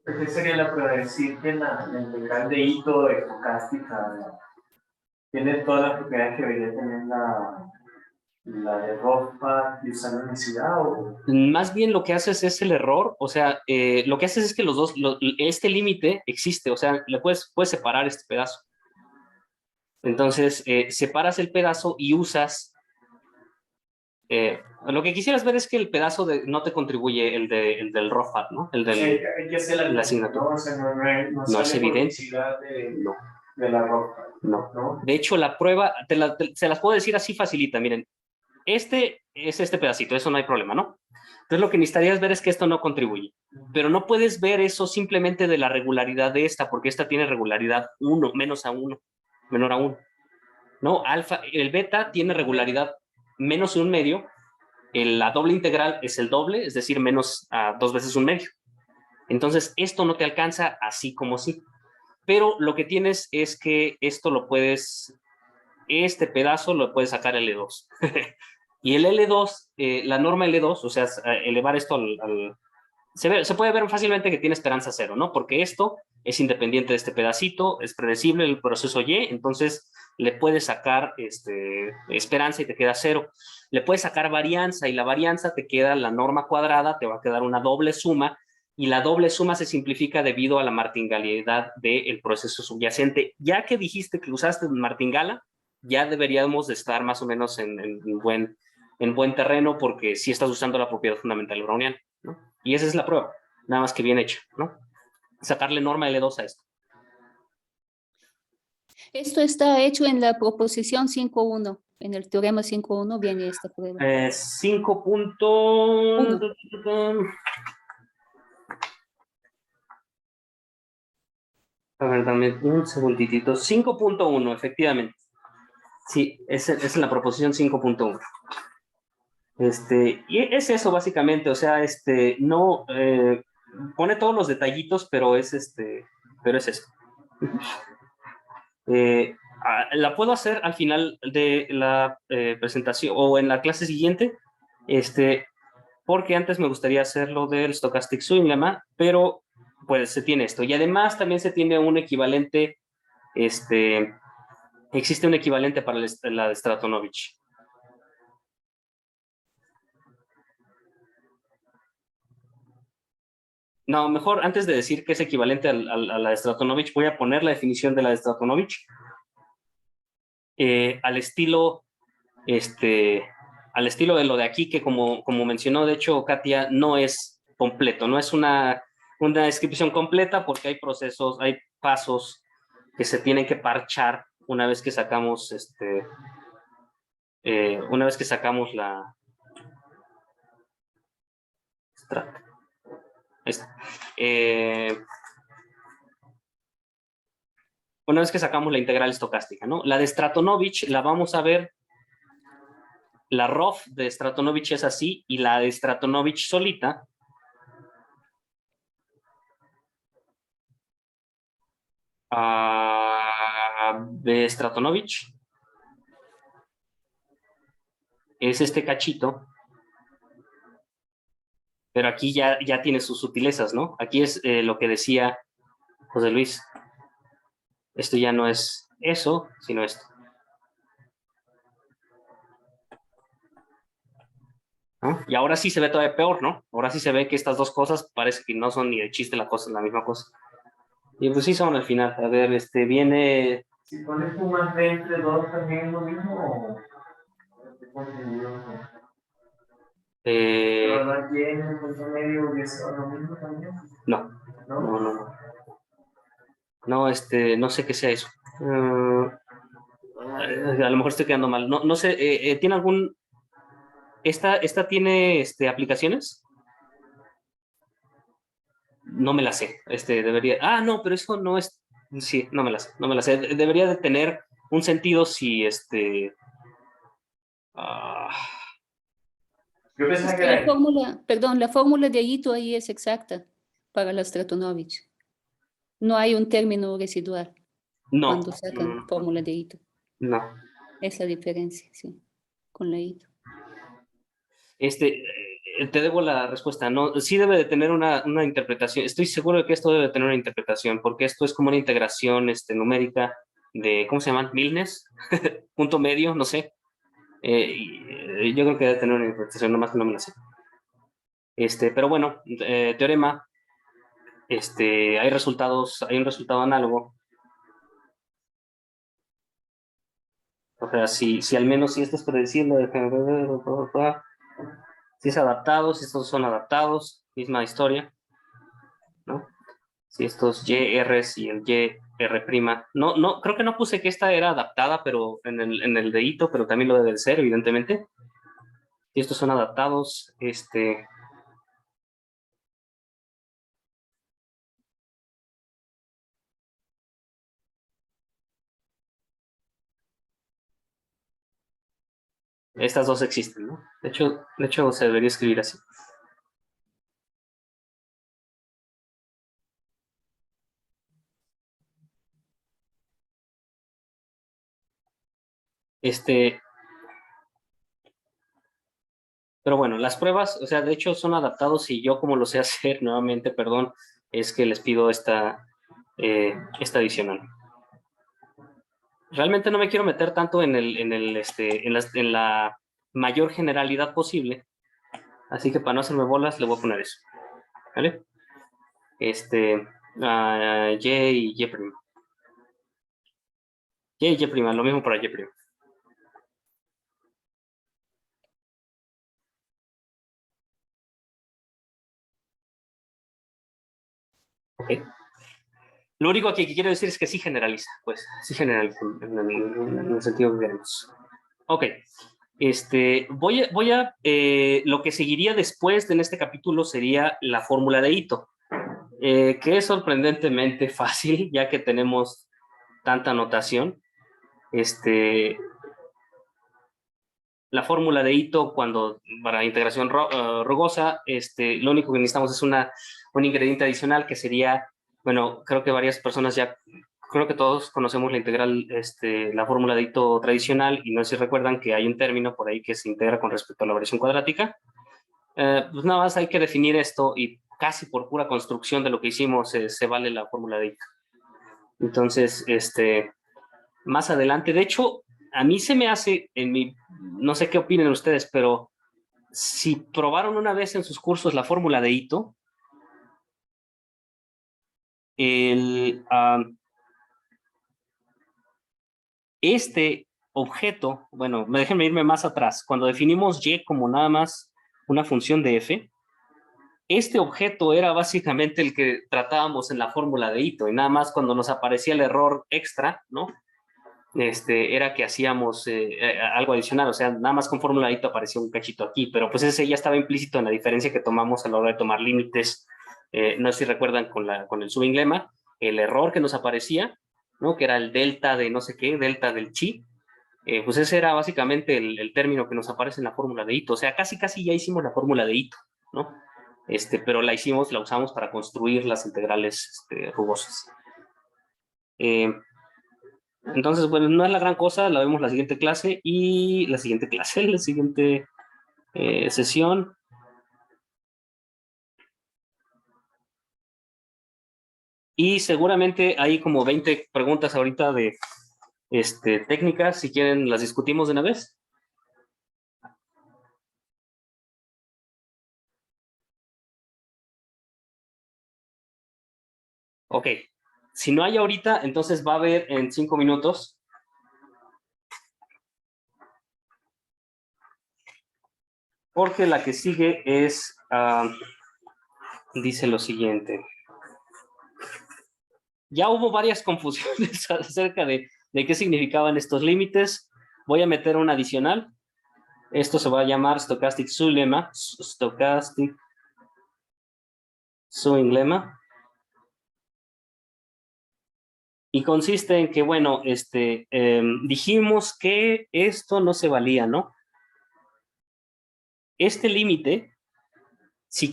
¿Qué sería la prueba? Decir que la integral de Ito estocástica tiene todas las propiedades que debería tener la de ROFA y usar la unicidad, o
Más bien lo que haces es el error, o sea, lo que haces es que este límite existe, o sea, puedes separar este pedazo. Entonces, separas el pedazo y usas... lo que quisieras ver es que el pedazo no te contribuye el del ROFAT, ¿no? El de la asignatura.
¿no? O sea,
no es evidente.
No. De la ROFA.
No. De hecho, la prueba, se las puedo decir así facilita, miren. Este es este pedacito, eso no hay problema, ¿no? Entonces lo que necesitarías ver es que esto no contribuye. Pero no puedes ver eso simplemente de la regularidad de esta, porque esta tiene regularidad 1, menos a 1, menor a 1. ¿No? El beta tiene regularidad menos de 1/2. La doble integral es el doble, es decir, menos a 2 veces 1/2. Entonces, esto no te alcanza así como sí. Pero lo que tienes es que esto este pedazo lo puedes sacar L2. Y el L2, la norma L2, o sea, elevar esto se puede ver fácilmente que tiene esperanza cero, ¿no? Porque esto es independiente de este pedacito, es predecible el proceso Y, entonces le puedes sacar esperanza y te queda cero. Le puedes sacar varianza y la varianza te queda la norma cuadrada, te va a quedar una doble suma y la doble suma se simplifica debido a la martingaliedad del proceso subyacente. Ya que dijiste que usaste martingala, ya deberíamos de estar más o menos en buen terreno porque sí estás usando la propiedad fundamental browniana, ¿no? Y esa es la prueba, nada más que bien hecho, ¿no? Sacarle norma L2 a esto.
Esto está hecho en la proposición 5.1. En el teorema 5.1 viene esta prueba.
5 puntos. A ver, dame un segunditito. 5.1, efectivamente. Sí, es la proposición 5.1. Y es eso básicamente, o sea, no pone todos los detallitos, pero es eso. La puedo hacer al final de la presentación o en la clase siguiente, porque antes me gustaría hacerlo del Stochastic Swing Lemma, pero pues se tiene esto. Y además también se tiene un equivalente, existe un equivalente para la de Stratonovich. No, mejor antes de decir que es equivalente a la de Stratonovich, voy a poner la definición de la de Stratonovich al estilo de lo de aquí, que como mencionó, de hecho, Katia, no es completo, no es una descripción completa porque hay procesos, hay pasos que se tienen que parchar una vez que sacamos la una vez que sacamos la integral estocástica, ¿no? La de Stratonovich la vamos a ver. La ROF de Stratonovich es así y la de Stratonovich solita de Stratonovich es este cachito, pero aquí ya tiene sus sutilezas, ¿no? Aquí es lo que decía José Luis. Esto ya no es eso, sino esto. ¿No? Y ahora sí se ve todavía peor, ¿no? Ahora sí se ve que estas dos cosas parece que no son ni de chiste la misma cosa. Y pues sí son al final. A ver, viene...
Si pones un más B entre dos, ¿también es lo mismo o te confundió? ¿Pero más Y en el punto medio es lo mismo también?
No,
¿No?
no. No, no sé qué sea eso. A lo mejor estoy quedando mal. No sé, ¿tiene algún... ¿Esta tiene aplicaciones? No me la sé. Debería... Ah, no, pero eso no es... Sí, no me la sé. No me la sé. Debería de tener un sentido si
Yo
Es
pensaba que
que la
era
fórmula, perdón, la fórmula de Ito ahí es exacta para la Stratonovich. No hay un término residual
no.
cuando sacan fórmula de Ito.
No.
Es la diferencia, sí, con la Ito.
Te debo la respuesta. No, sí debe de tener una interpretación. Estoy seguro de que esto debe de tener una interpretación, porque esto es como una integración numérica de, ¿cómo se llaman? Milnes, punto medio, no sé. Yo creo que debe tener una interpretación, nomás que no me la sé. Pero bueno, teorema, hay un resultado análogo. O sea, si al menos si esto es predecible, si es adaptado, si estos son adaptados, misma historia, ¿no? Si estos YRs y el YR', no, creo que no puse que esta era adaptada, pero en el dedito, pero también lo debe de ser, evidentemente. Si estos son adaptados, estas dos existen, ¿no? De hecho se debería escribir así. Pero bueno, las pruebas, o sea, de hecho son adaptados y yo como lo sé hacer, nuevamente, perdón, es que les pido esta adicional. Realmente no me quiero meter tanto en la mayor generalidad posible, así que para no hacerme bolas le voy a poner eso, ¿vale? Y y Y'. Y y Y', lo mismo para Y'. Ok. Lo único que quiero decir es que sí generaliza, pues, sí generaliza en el sentido que queremos. Ok. Lo que seguiría después en este capítulo sería la fórmula de Ito, que es sorprendentemente fácil, ya que tenemos tanta notación. La fórmula de Ito, para integración rugosa, lo único que necesitamos es un ingrediente adicional que sería, bueno, creo que varias personas creo que todos conocemos la integral, la fórmula de Ito tradicional, y no sé si recuerdan que hay un término por ahí que se integra con respecto a la variación cuadrática. Pues nada más hay que definir esto y casi por pura construcción de lo que hicimos se vale la fórmula de Ito. Entonces, más adelante, de hecho, a mí se me hace, no sé qué opinen ustedes, pero si probaron una vez en sus cursos la fórmula de Ito, este objeto, bueno, déjenme irme más atrás, cuando definimos Y como nada más una función de f, este objeto era básicamente el que tratábamos en la fórmula de Ito, y nada más cuando nos aparecía el error extra, ¿no? Era que hacíamos algo adicional, o sea, nada más con fórmula de Ito apareció un cachito aquí, pero pues ese ya estaba implícito en la diferencia que tomamos a la hora de tomar límites. No sé si recuerdan con el Swing Lemma, el error que nos aparecía, ¿no? Que era el delta de no sé qué, delta del chi, pues ese era básicamente el término que nos aparece en la fórmula de Ito, o sea, casi ya hicimos la fórmula de Ito, ¿no? Pero la usamos para construir las integrales rugosas. Entonces, bueno, no es la gran cosa, la vemos la siguiente clase y la siguiente sesión. Y seguramente hay como 20 preguntas ahorita de técnicas, si quieren las discutimos de una vez. Ok, si no hay ahorita, entonces va a haber en 5 minutos. Porque la que sigue dice lo siguiente. Ya hubo varias confusiones acerca de qué significaban estos límites. Voy a meter un adicional. Esto se va a llamar Stochastic Swing Lemma. Stochastic Swing Lemma. Y consiste en que, bueno, dijimos que esto no se valía, ¿no? Este límite, si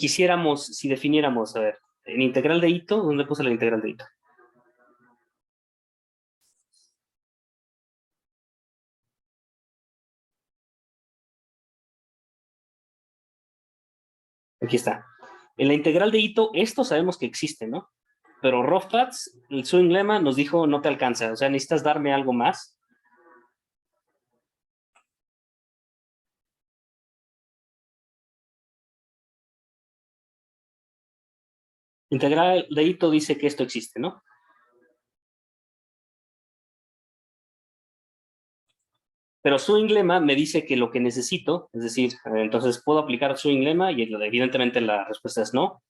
definiéramos, a ver, en integral de Ito, ¿dónde puse la integral de Ito? Aquí está. En la integral de Ito, esto sabemos que existe, ¿no? Pero Rothbard, el Swing Lemma, nos dijo no te alcanza, o sea, necesitas darme algo más. Integral de Ito dice que esto existe, ¿no? Pero Swing Lemma me dice que lo que necesito, es decir, entonces puedo aplicar Swing Lemma y evidentemente la respuesta es no.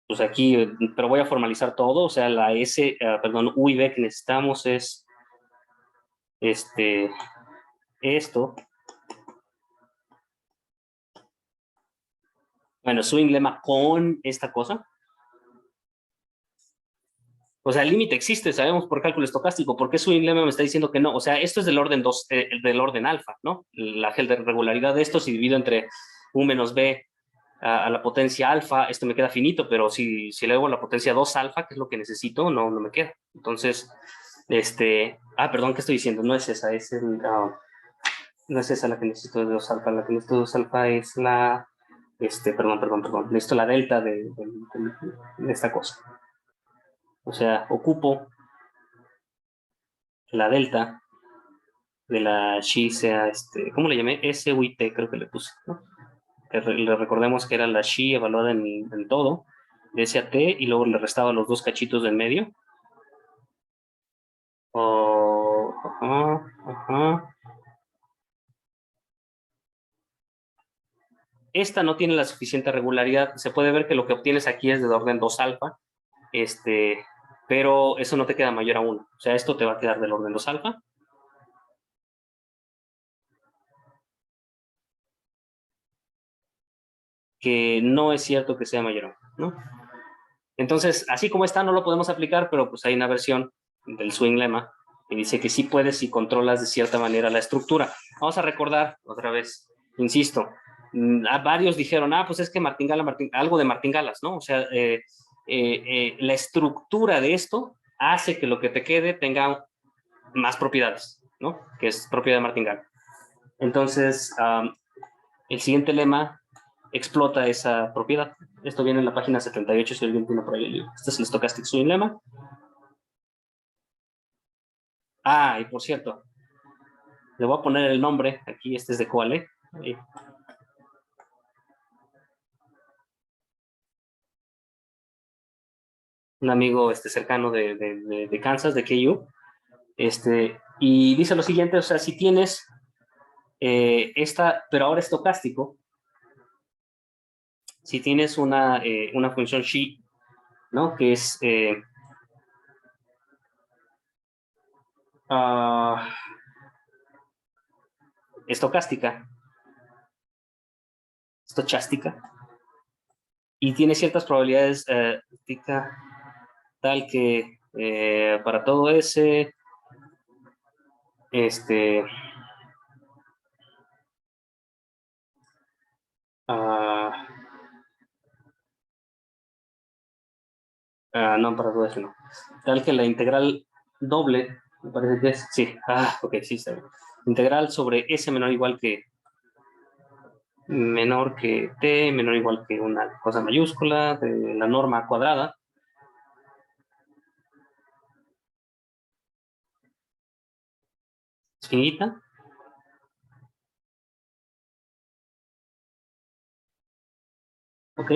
Pues aquí, pero voy a formalizar todo, o sea, la U y B que necesitamos es esto. Bueno, Swing Lemma con esta cosa. O sea, el límite existe, sabemos por cálculo estocástico. ¿Por qué Swing Lemma me está diciendo que no? O sea, esto es del orden 2, del orden alfa, ¿no? La regularidad de esto, si divido entre U menos B a la potencia alfa, esto me queda finito, pero si le hago la potencia 2 alfa, que es lo que necesito, no me queda. Entonces, Perdón, ¿qué estoy diciendo? No es esa, es no es esa la que necesito de 2 alfa. La que necesito de 2 alfa es la, perdón. Necesito la delta de esta cosa. O sea, ocupo la delta de la xi sea, ¿cómo le llamé? SUIT, creo que le puse, ¿no? Le recordemos que era la xi evaluada en todo, de S a T, y luego le restaba los 2 cachitos del medio. Ajá. Esta no tiene la suficiente regularidad. Se puede ver que lo que obtienes aquí es de orden 2 alfa, pero eso no te queda mayor a 1. O sea, esto te va a quedar del orden 2 alfa. Que no es cierto que sea mayor a 1, ¿no? Entonces, así como está, no lo podemos aplicar, pero pues hay una versión del swing lemma que dice que sí puedes si controlas de cierta manera la estructura. Vamos a recordar otra vez, insisto, a varios dijeron, pues es que algo de martingalas, ¿no? O sea, la estructura de esto hace que lo que te quede tenga más propiedades, ¿no? Que es propiedad de martingala. Entonces, el siguiente lema explota esa propiedad. Esto viene en la página 78, si alguien tiene por ahí el libro. Este es el Stochastic Swing Lemma. Y por cierto, le voy a poner el nombre, aquí este es de Coale. Un amigo cercano de Kansas, de KU. Y dice lo siguiente, o sea, si tienes pero ahora estocástico, si tienes una función xi, ¿no? Que es estocástica, estochástica, y tiene ciertas probabilidades tal que para todo ese no, para todo eso no, tal que la integral doble, me parece que es, sí, ok, sí está bien, integral sobre S menor o igual que t, menor o igual que una cosa mayúscula de la norma cuadrada, es finita. Ok,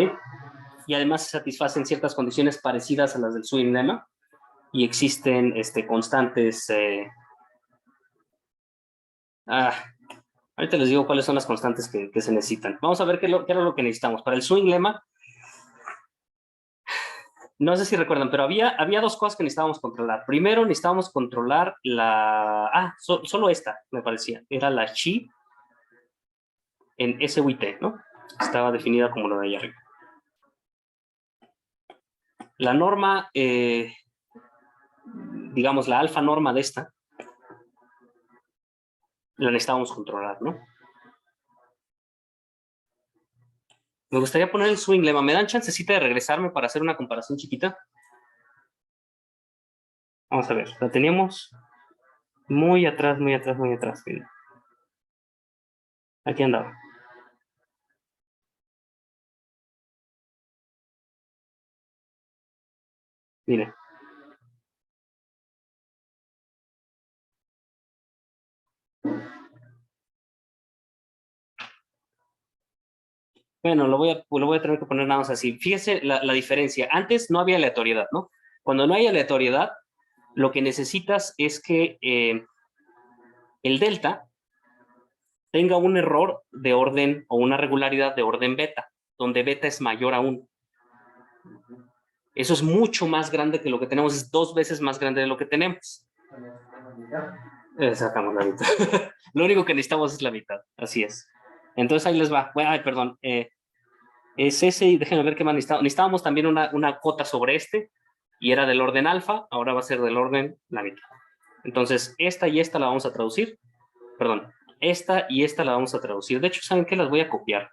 y además se satisfacen ciertas condiciones parecidas a las del swing lemma y existen constantes. Ahorita les digo cuáles son las constantes que se necesitan. Vamos a ver qué era lo que necesitamos. Para el swing lemma, no sé si recuerdan, pero había 2 cosas que necesitábamos controlar. Primero necesitábamos controlar solo esta, me parecía. Era la xi en SUIT, ¿no? Estaba definida como lo de allá arriba. La norma, digamos, la alfa norma de esta, la necesitábamos controlar, ¿no? Me gustaría poner el swing lemma. ¿Me dan chancecita de regresarme para hacer una comparación chiquita? Vamos a ver, la teníamos muy atrás. Miren. Aquí andaba. Miren. Bueno, lo voy a tener que poner nada más así. Fíjese la diferencia. Antes no había aleatoriedad, ¿no? Cuando no hay aleatoriedad, lo que necesitas es que el delta tenga un error de orden o una regularidad de orden beta, donde beta es mayor a 1. Eso es mucho más grande que lo que tenemos, es 2 veces más grande de lo que tenemos. Sacamos la mitad. Lo único que necesitamos es la mitad, así es. Entonces ahí les va. Perdón. Es ese, y déjenme ver qué más necesitábamos. Necesitábamos también una cota sobre y era del orden alfa, ahora va a ser del orden la mitad. Entonces, esta y esta la vamos a traducir. Perdón, esta y esta la vamos a traducir. De hecho, ¿saben qué? Las voy a copiar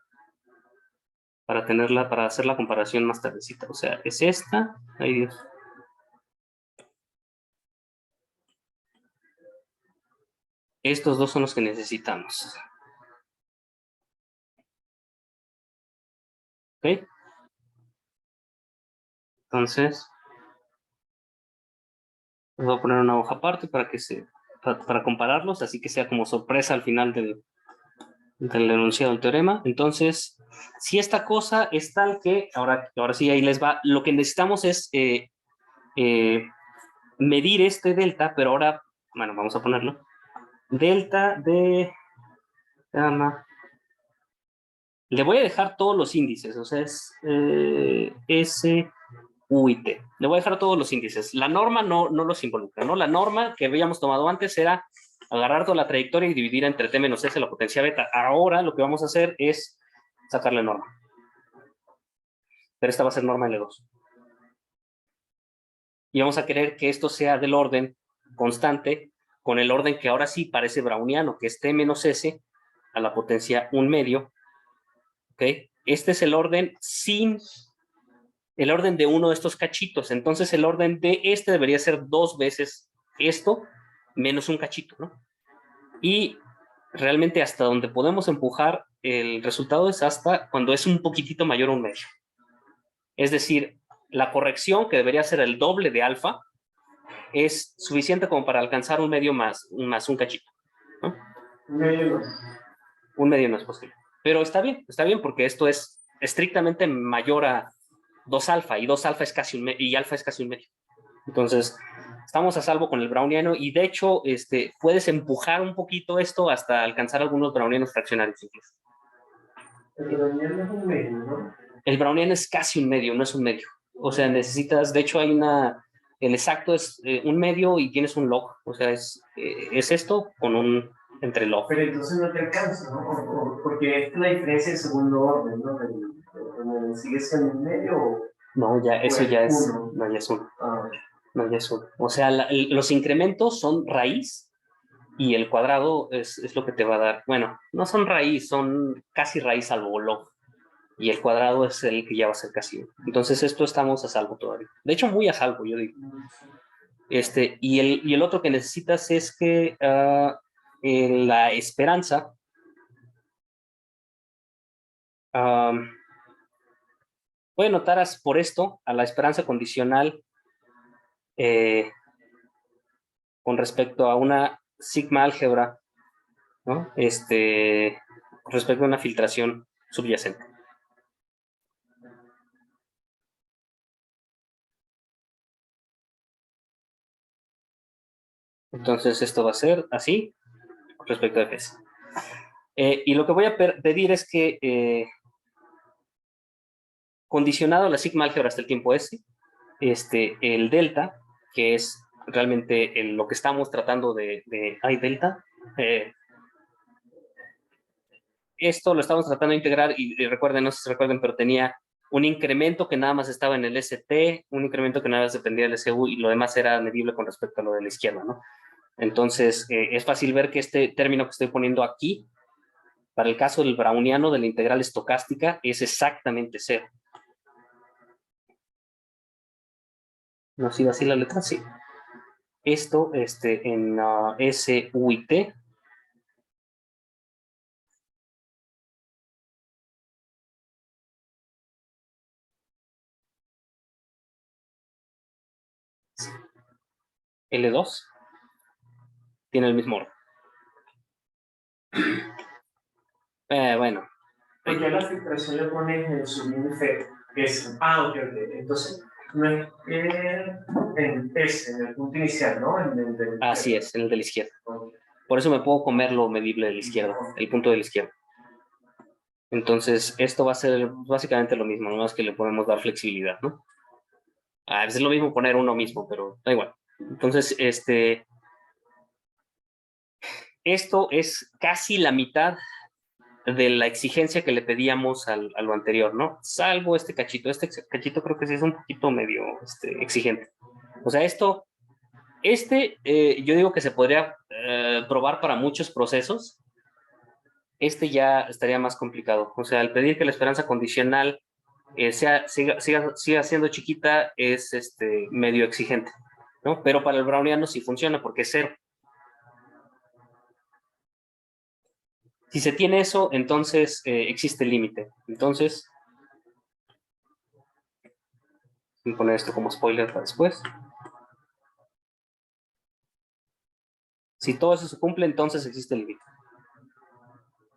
para hacer la comparación más tardecita. O sea, es esta. Ay, Dios. Estos dos son los que necesitamos. ¿Ok? Entonces, voy a poner una hoja aparte para compararlos, así que sea como sorpresa al final del enunciado del teorema. Entonces, si esta cosa es tal que, ahora sí ahí les va, lo que necesitamos es medir este delta, pero ahora, bueno, vamos a ponerlo. Delta de gamma. Le voy a dejar todos los índices, o sea, es S, U y T. Le voy a dejar todos los índices. La norma no los involucra, ¿no? La norma que habíamos tomado antes era agarrar toda la trayectoria y dividir entre T menos S la potencia beta. Ahora lo que vamos a hacer es sacar la norma. Pero esta va a ser norma L2. Y vamos a querer que esto sea del orden constante, con el orden que ahora sí parece browniano, que es T menos S a la potencia 1/2. ¿Ok? Este es el orden sin el orden de uno de estos cachitos. Entonces el orden de este debería ser 2 veces esto menos un cachito, ¿no? Y realmente hasta donde podemos empujar el resultado es hasta cuando es un poquitito mayor a 1/2. Es decir, la corrección, que debería ser el doble de alfa, es suficiente como para alcanzar 1/2 más un cachito, ¿no?
1/2 más.
1/2 no es posible. Pero está bien porque esto es estrictamente mayor a 2 alfa y 2 alfa es casi y alfa es casi 1/2. Entonces, estamos a salvo con el browniano y de hecho puedes empujar un poquito esto hasta alcanzar algunos brownianos fraccionarios incluso.
El browniano es 1/2, ¿no?
El browniano es casi 1/2, no es 1/2. O sea, necesitas, de hecho hay el exacto es 1/2 y tienes un log. O sea, es esto con un entre log.
Pero entonces no te alcanza, ¿no? Porque es la diferencia del segundo orden, ¿no? ¿Sigue siendo 1/2 o...?
No, ya, eso ya es
uno?
no, ya es uno.
Ah.
No, ya es uno. O sea, los incrementos son raíz y el cuadrado es lo que te va a dar. Bueno, no son raíz, son casi raíz salvo log. Y el cuadrado es el que ya va a ser casi 1. Entonces, esto estamos a salvo todavía. De hecho, muy a salvo, yo digo. Y el otro que necesitas es que la esperanza puede notar por esto a la esperanza condicional con respecto a una sigma álgebra, ¿no? Con respecto a una filtración subyacente. Entonces esto va a ser así con respecto a Fs. Y lo que voy a pedir es que condicionado a la sigma álgebra hasta el tiempo S, el delta, que es realmente lo que estamos tratando hay delta, esto lo estamos tratando de integrar y recuerden, no sé si recuerden, pero tenía un incremento que nada más estaba en el ST, un incremento que nada más dependía del SU y lo demás era medible con respecto a lo de la izquierda, ¿no? Entonces, es fácil ver que este término que estoy poniendo aquí, para el caso del browniano de la integral estocástica, es exactamente 0. ¿No ha sido así la letra? Sí. Esto en S, U y T. L2 tiene el mismo orden. Bueno.
Porque a la filtración le pones en su índice S. Ah, ok. Entonces, no es en S, en el punto inicial, ¿no?
Así es, en el de la izquierda. Por eso me puedo comer lo medible de la izquierda, el punto de la izquierda. Entonces, esto va a ser básicamente lo mismo, nomás que le podemos dar flexibilidad, ¿no? A veces es lo mismo poner uno mismo, pero da igual. Entonces, esto es casi la mitad de la exigencia que le pedíamos a lo anterior, ¿no? Salvo este cachito. Este cachito creo que sí es un poquito medio exigente. O sea, yo digo que se podría probar para muchos procesos. Ya estaría más complicado. O sea, al pedir que la esperanza condicional siga siendo chiquita es medio exigente, ¿no? Pero para el browniano sí funciona porque es 0. Si se tiene eso, entonces existe el límite. Entonces, voy a poner esto como spoiler para después. Si todo eso se cumple, entonces existe el límite.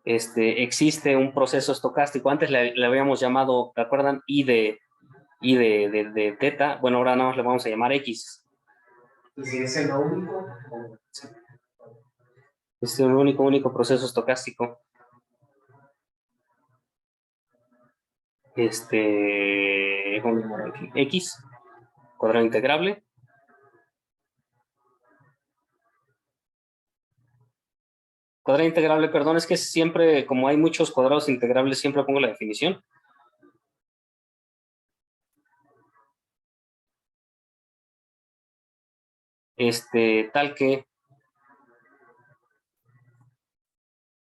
Existe un proceso estocástico. Antes le habíamos llamado, ¿te acuerdan? I de teta. Bueno, ahora nada más le vamos a llamar X.
¿Y si es lo único?
Sí. Es un único proceso estocástico. X, cuadrado integrable. Cuadrado integrable, perdón, es que siempre, como hay muchos cuadrados integrables, siempre pongo la definición.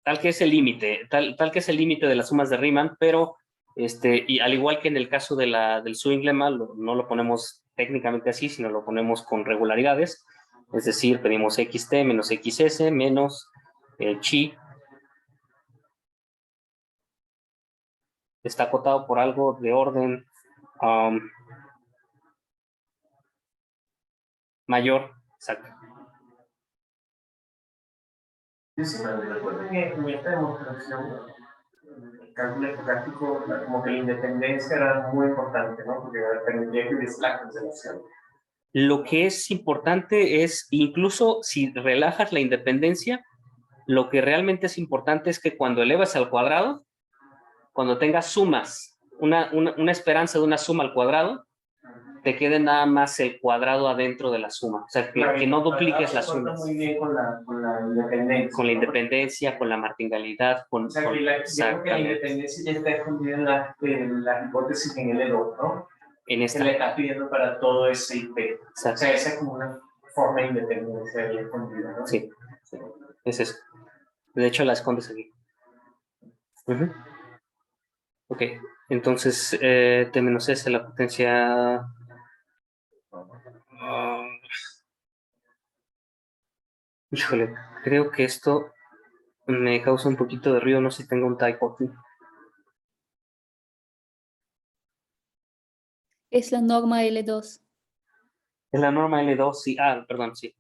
Tal que es el límite, tal que es el límite de las sumas de Riemann, pero y al igual que en el caso del swing lemma, no lo ponemos técnicamente así, sino lo ponemos con regularidades, es decir, pedimos xt menos xs menos chi. Está acotado por algo de orden mayor, exacto.
Yo siempre recuerdo que en esta demostración, el cálculo estocástico, como que la independencia era muy importante, ¿no? Porque permitía que hubiese la cancelación.
Lo que es importante es, incluso si relajas la independencia, lo que realmente es importante es que cuando elevas al cuadrado, cuando tengas sumas, una esperanza de una suma al cuadrado, te quede nada más el cuadrado adentro de la suma. O sea, que no dupliques las sumas.
Muy bien con la independencia.
Con la independencia, con la martingalidad, con...
O sea, que yo creo que la independencia ya está escondida en la hipótesis en L2, ¿no?
En esta.
Que le está pidiendo para todo ese IP.
Exacto.
O sea, esa es como una forma de independencia ahí escondida, ¿no?
Sí, sí, es eso. De hecho, la escondes aquí. Ok, entonces T menos S, la potencia... híjole, creo que esto me causa un poquito de ruido, no sé si tengo un typo aquí.
Es la norma L2.
Es la norma L2, sí. Ah, perdón, sí.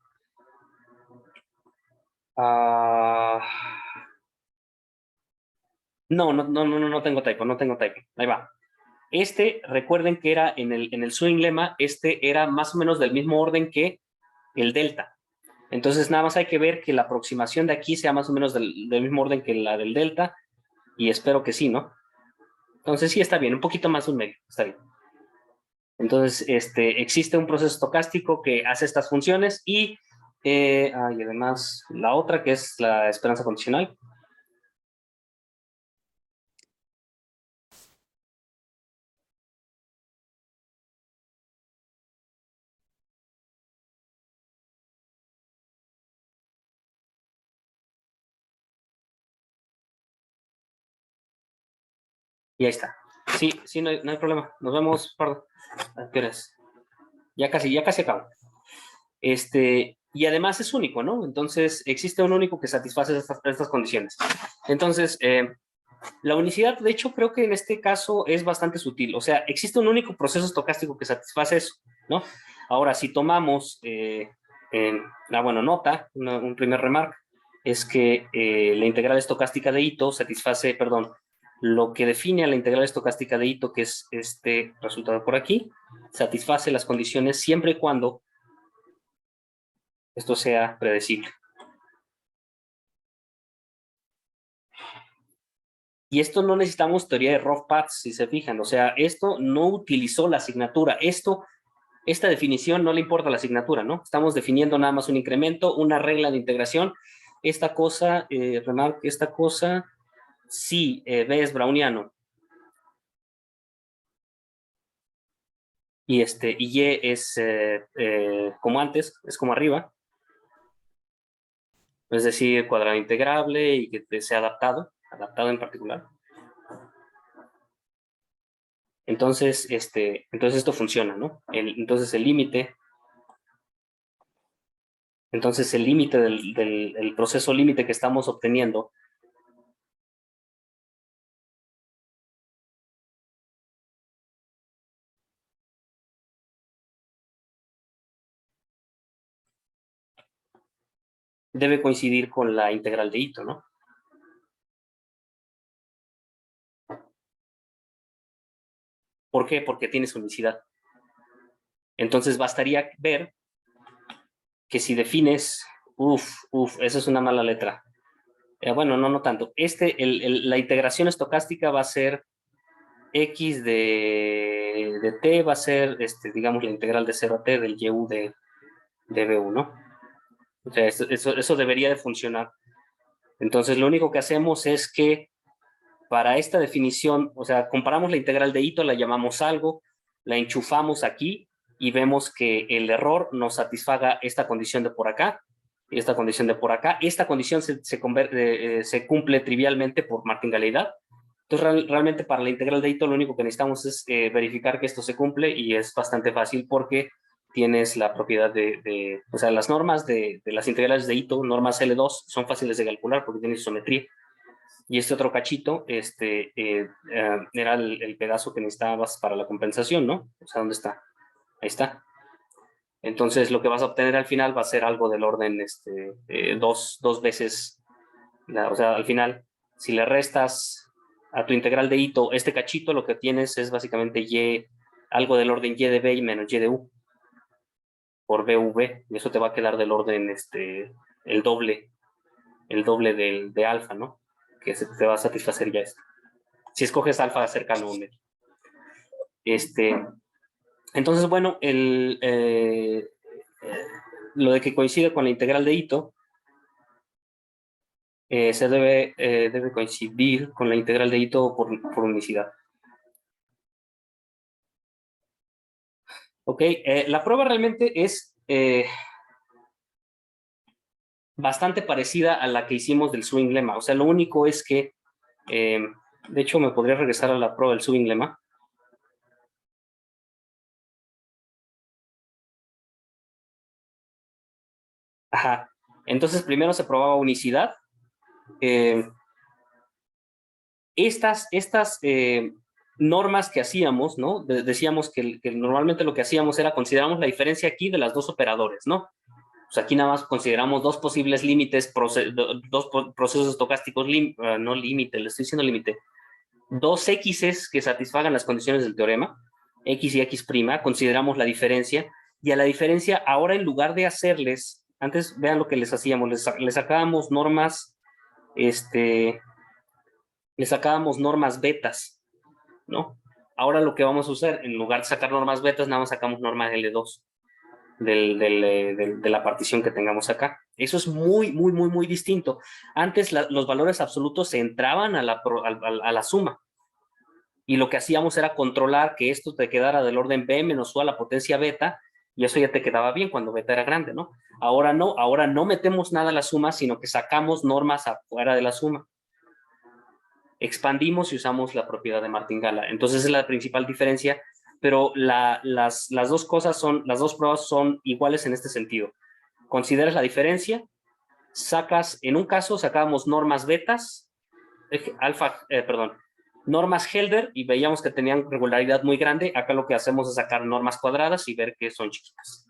No tengo typo, no tengo typo. Ahí va. Recuerden que era en el swing lemma, era más o menos del mismo orden que el delta. Entonces, nada más hay que ver que la aproximación de aquí sea más o menos del mismo orden que la del delta, y espero que sí, ¿no? Entonces, sí está bien, un poquito más de un medio, está bien. Entonces, existe un proceso estocástico que hace estas funciones y además la otra que es la esperanza condicional. Y ahí está. Sí, no hay problema. Nos vemos, Pardo. ¿A qué horas? Ya casi acabo. Y además es único, ¿no? Entonces, existe un único que satisface estas condiciones. Entonces, la unicidad, de hecho, creo que en este caso es bastante sutil. O sea, existe un único proceso estocástico que satisface eso, ¿no? Ahora, si tomamos, nota, un primer remark, es que la integral estocástica de Ito satisface, lo que define a la integral estocástica de Ito, que es este resultado por aquí, satisface las condiciones siempre y cuando esto sea predecible. Y esto no necesitamos teoría de rough paths, si se fijan. O sea, esto no utilizó la asignatura. Esta definición no le importa la asignatura, ¿no? Estamos definiendo nada más un incremento, una regla de integración. Esta cosa, sí, B es browniano. Y Y es como antes, es como arriba. Es decir, cuadrado integrable y que sea adaptado en particular. Entonces, esto funciona, ¿no? Entonces el límite del proceso límite que estamos obteniendo debe coincidir con la integral de Ito, ¿no? ¿Por qué? Porque tienes unicidad. Entonces bastaría ver que si defines, esa es una mala letra. Bueno, no tanto. La integración estocástica va a ser x de t, va a ser, digamos, la integral de 0 a t del yu de bu, ¿no? O sea, eso debería de funcionar. Entonces, lo único que hacemos es que para esta definición, o sea, comparamos la integral de Ito, la llamamos algo, la enchufamos aquí y vemos que el error nos satisfaga esta condición de por acá y esta condición de por acá. Esta condición se cumple trivialmente por martingaleidad. Entonces, realmente para la integral de Ito lo único que necesitamos es verificar que esto se cumple y es bastante fácil porque tienes la propiedad o sea, las normas de las integrales de Ito, normas L2, son fáciles de calcular porque tienen isometría. Y este otro cachito era el pedazo que necesitabas para la compensación, ¿no? O sea, ¿dónde está? Ahí está. Entonces, lo que vas a obtener al final va a ser algo del orden dos veces. O sea, al final, si le restas a tu integral de Ito este cachito, lo que tienes es básicamente y, algo del orden y de b y menos y de u por bv, y eso te va a quedar del orden el doble de alfa, ¿no? Que te va a satisfacer ya esto. Si escoges alfa cercano a un medio. Entonces, bueno, lo de que coincide con la integral de Ito se debe coincidir con la integral de Ito por unicidad. Ok, la prueba realmente es bastante parecida a la que hicimos del swing lemma. O sea, lo único es que, de hecho, me podría regresar a la prueba del swing lemma. Ajá. Entonces, primero se probaba unicidad. Estas normas que hacíamos, ¿no? Decíamos que normalmente lo que hacíamos era consideramos la diferencia aquí de las dos operadores, ¿no? Pues aquí nada más consideramos dos posibles límites, dos procesos estocásticos, no límite, le estoy diciendo límite, dos x's que satisfagan las condiciones del teorema, x y x', consideramos la diferencia, y a la diferencia, ahora en lugar de hacerles, antes vean lo que les hacíamos, les sacábamos normas, le sacábamos normas betas, ¿no? Ahora lo que vamos a usar, en lugar de sacar normas betas, nada más sacamos normas L2 de la partición que tengamos acá. Eso es muy distinto. Antes los valores absolutos se entraban a la suma. Y lo que hacíamos era controlar que esto te quedara del orden b menos u a la potencia beta, y eso ya te quedaba bien cuando beta era grande, ¿no? Ahora no metemos nada a la suma, sino que sacamos normas afuera de la suma. Expandimos y usamos la propiedad de martingala. Entonces es la principal diferencia, pero las dos pruebas son iguales en este sentido. Consideras la diferencia, en un caso sacábamos normas betas, normas Helder, y veíamos que tenían regularidad muy grande. Acá lo que hacemos es sacar normas cuadradas y ver que son chiquitas.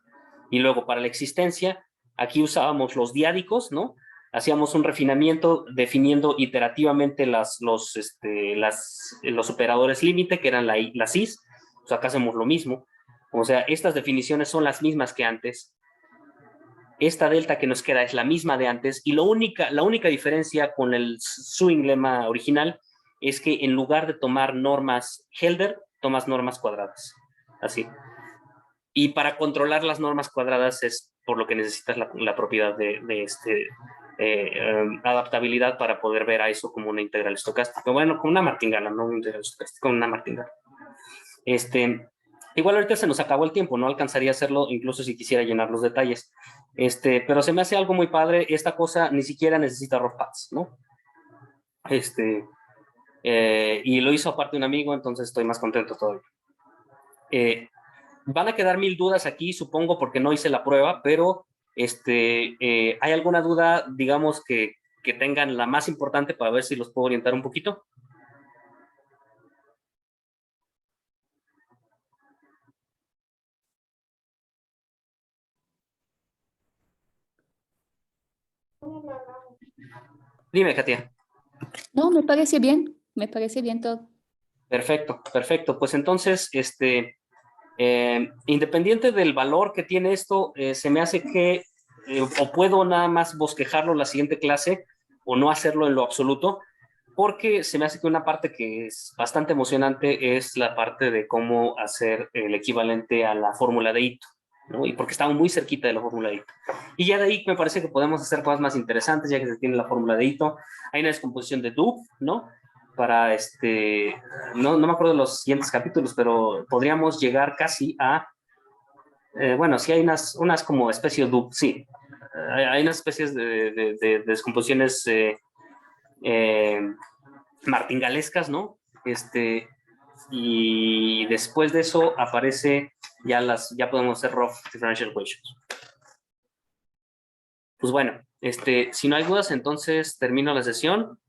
Y luego para la existencia, aquí usábamos los diádicos, ¿no? Hacíamos un refinamiento definiendo iterativamente los operadores límite, que eran las is. O sea, acá hacemos lo mismo. O sea, estas definiciones son las mismas que antes. Esta delta que nos queda es la misma de antes, y la única diferencia con el swing lemma original es que en lugar de tomar normas Helder, tomas normas cuadradas. Así. Y para controlar las normas cuadradas es por lo que necesitas la propiedad de adaptabilidad para poder ver a eso como una integral estocástica. Bueno, con una martingala, no una integral estocástica, con una martingala. Igual ahorita se nos acabó el tiempo, no alcanzaría a hacerlo incluso si quisiera llenar los detalles. Pero se me hace algo muy padre. Esta cosa ni siquiera necesita rough paths, ¿no? Y lo hizo aparte un amigo, entonces estoy más contento todavía. Van a quedar 1000 dudas aquí, supongo, porque no hice la prueba, pero ¿hay alguna duda, digamos, que tengan la más importante para ver si los puedo orientar un poquito? Dime, Katia.
No, me parece bien todo.
Perfecto, perfecto. Pues entonces, independiente del valor que tiene esto, se me hace que o puedo nada más bosquejarlo la siguiente clase o no hacerlo en lo absoluto, porque se me hace que una parte que es bastante emocionante es la parte de cómo hacer el equivalente a la fórmula de Ito, ¿no? Y porque estamos muy cerquita de la fórmula de Ito. Y ya de ahí me parece que podemos hacer cosas más interesantes, ya que se tiene la fórmula de Ito. Hay una descomposición de Doob, ¿no? Para no me acuerdo de los siguientes capítulos, pero podríamos llegar casi a, bueno, sí hay unas como especie de Doob, sí. Hay unas especies de descomposiciones martingalescas, ¿no? Y después de eso aparece ya podemos hacer rough differential equations. Pues bueno, si no hay dudas, entonces termino la sesión.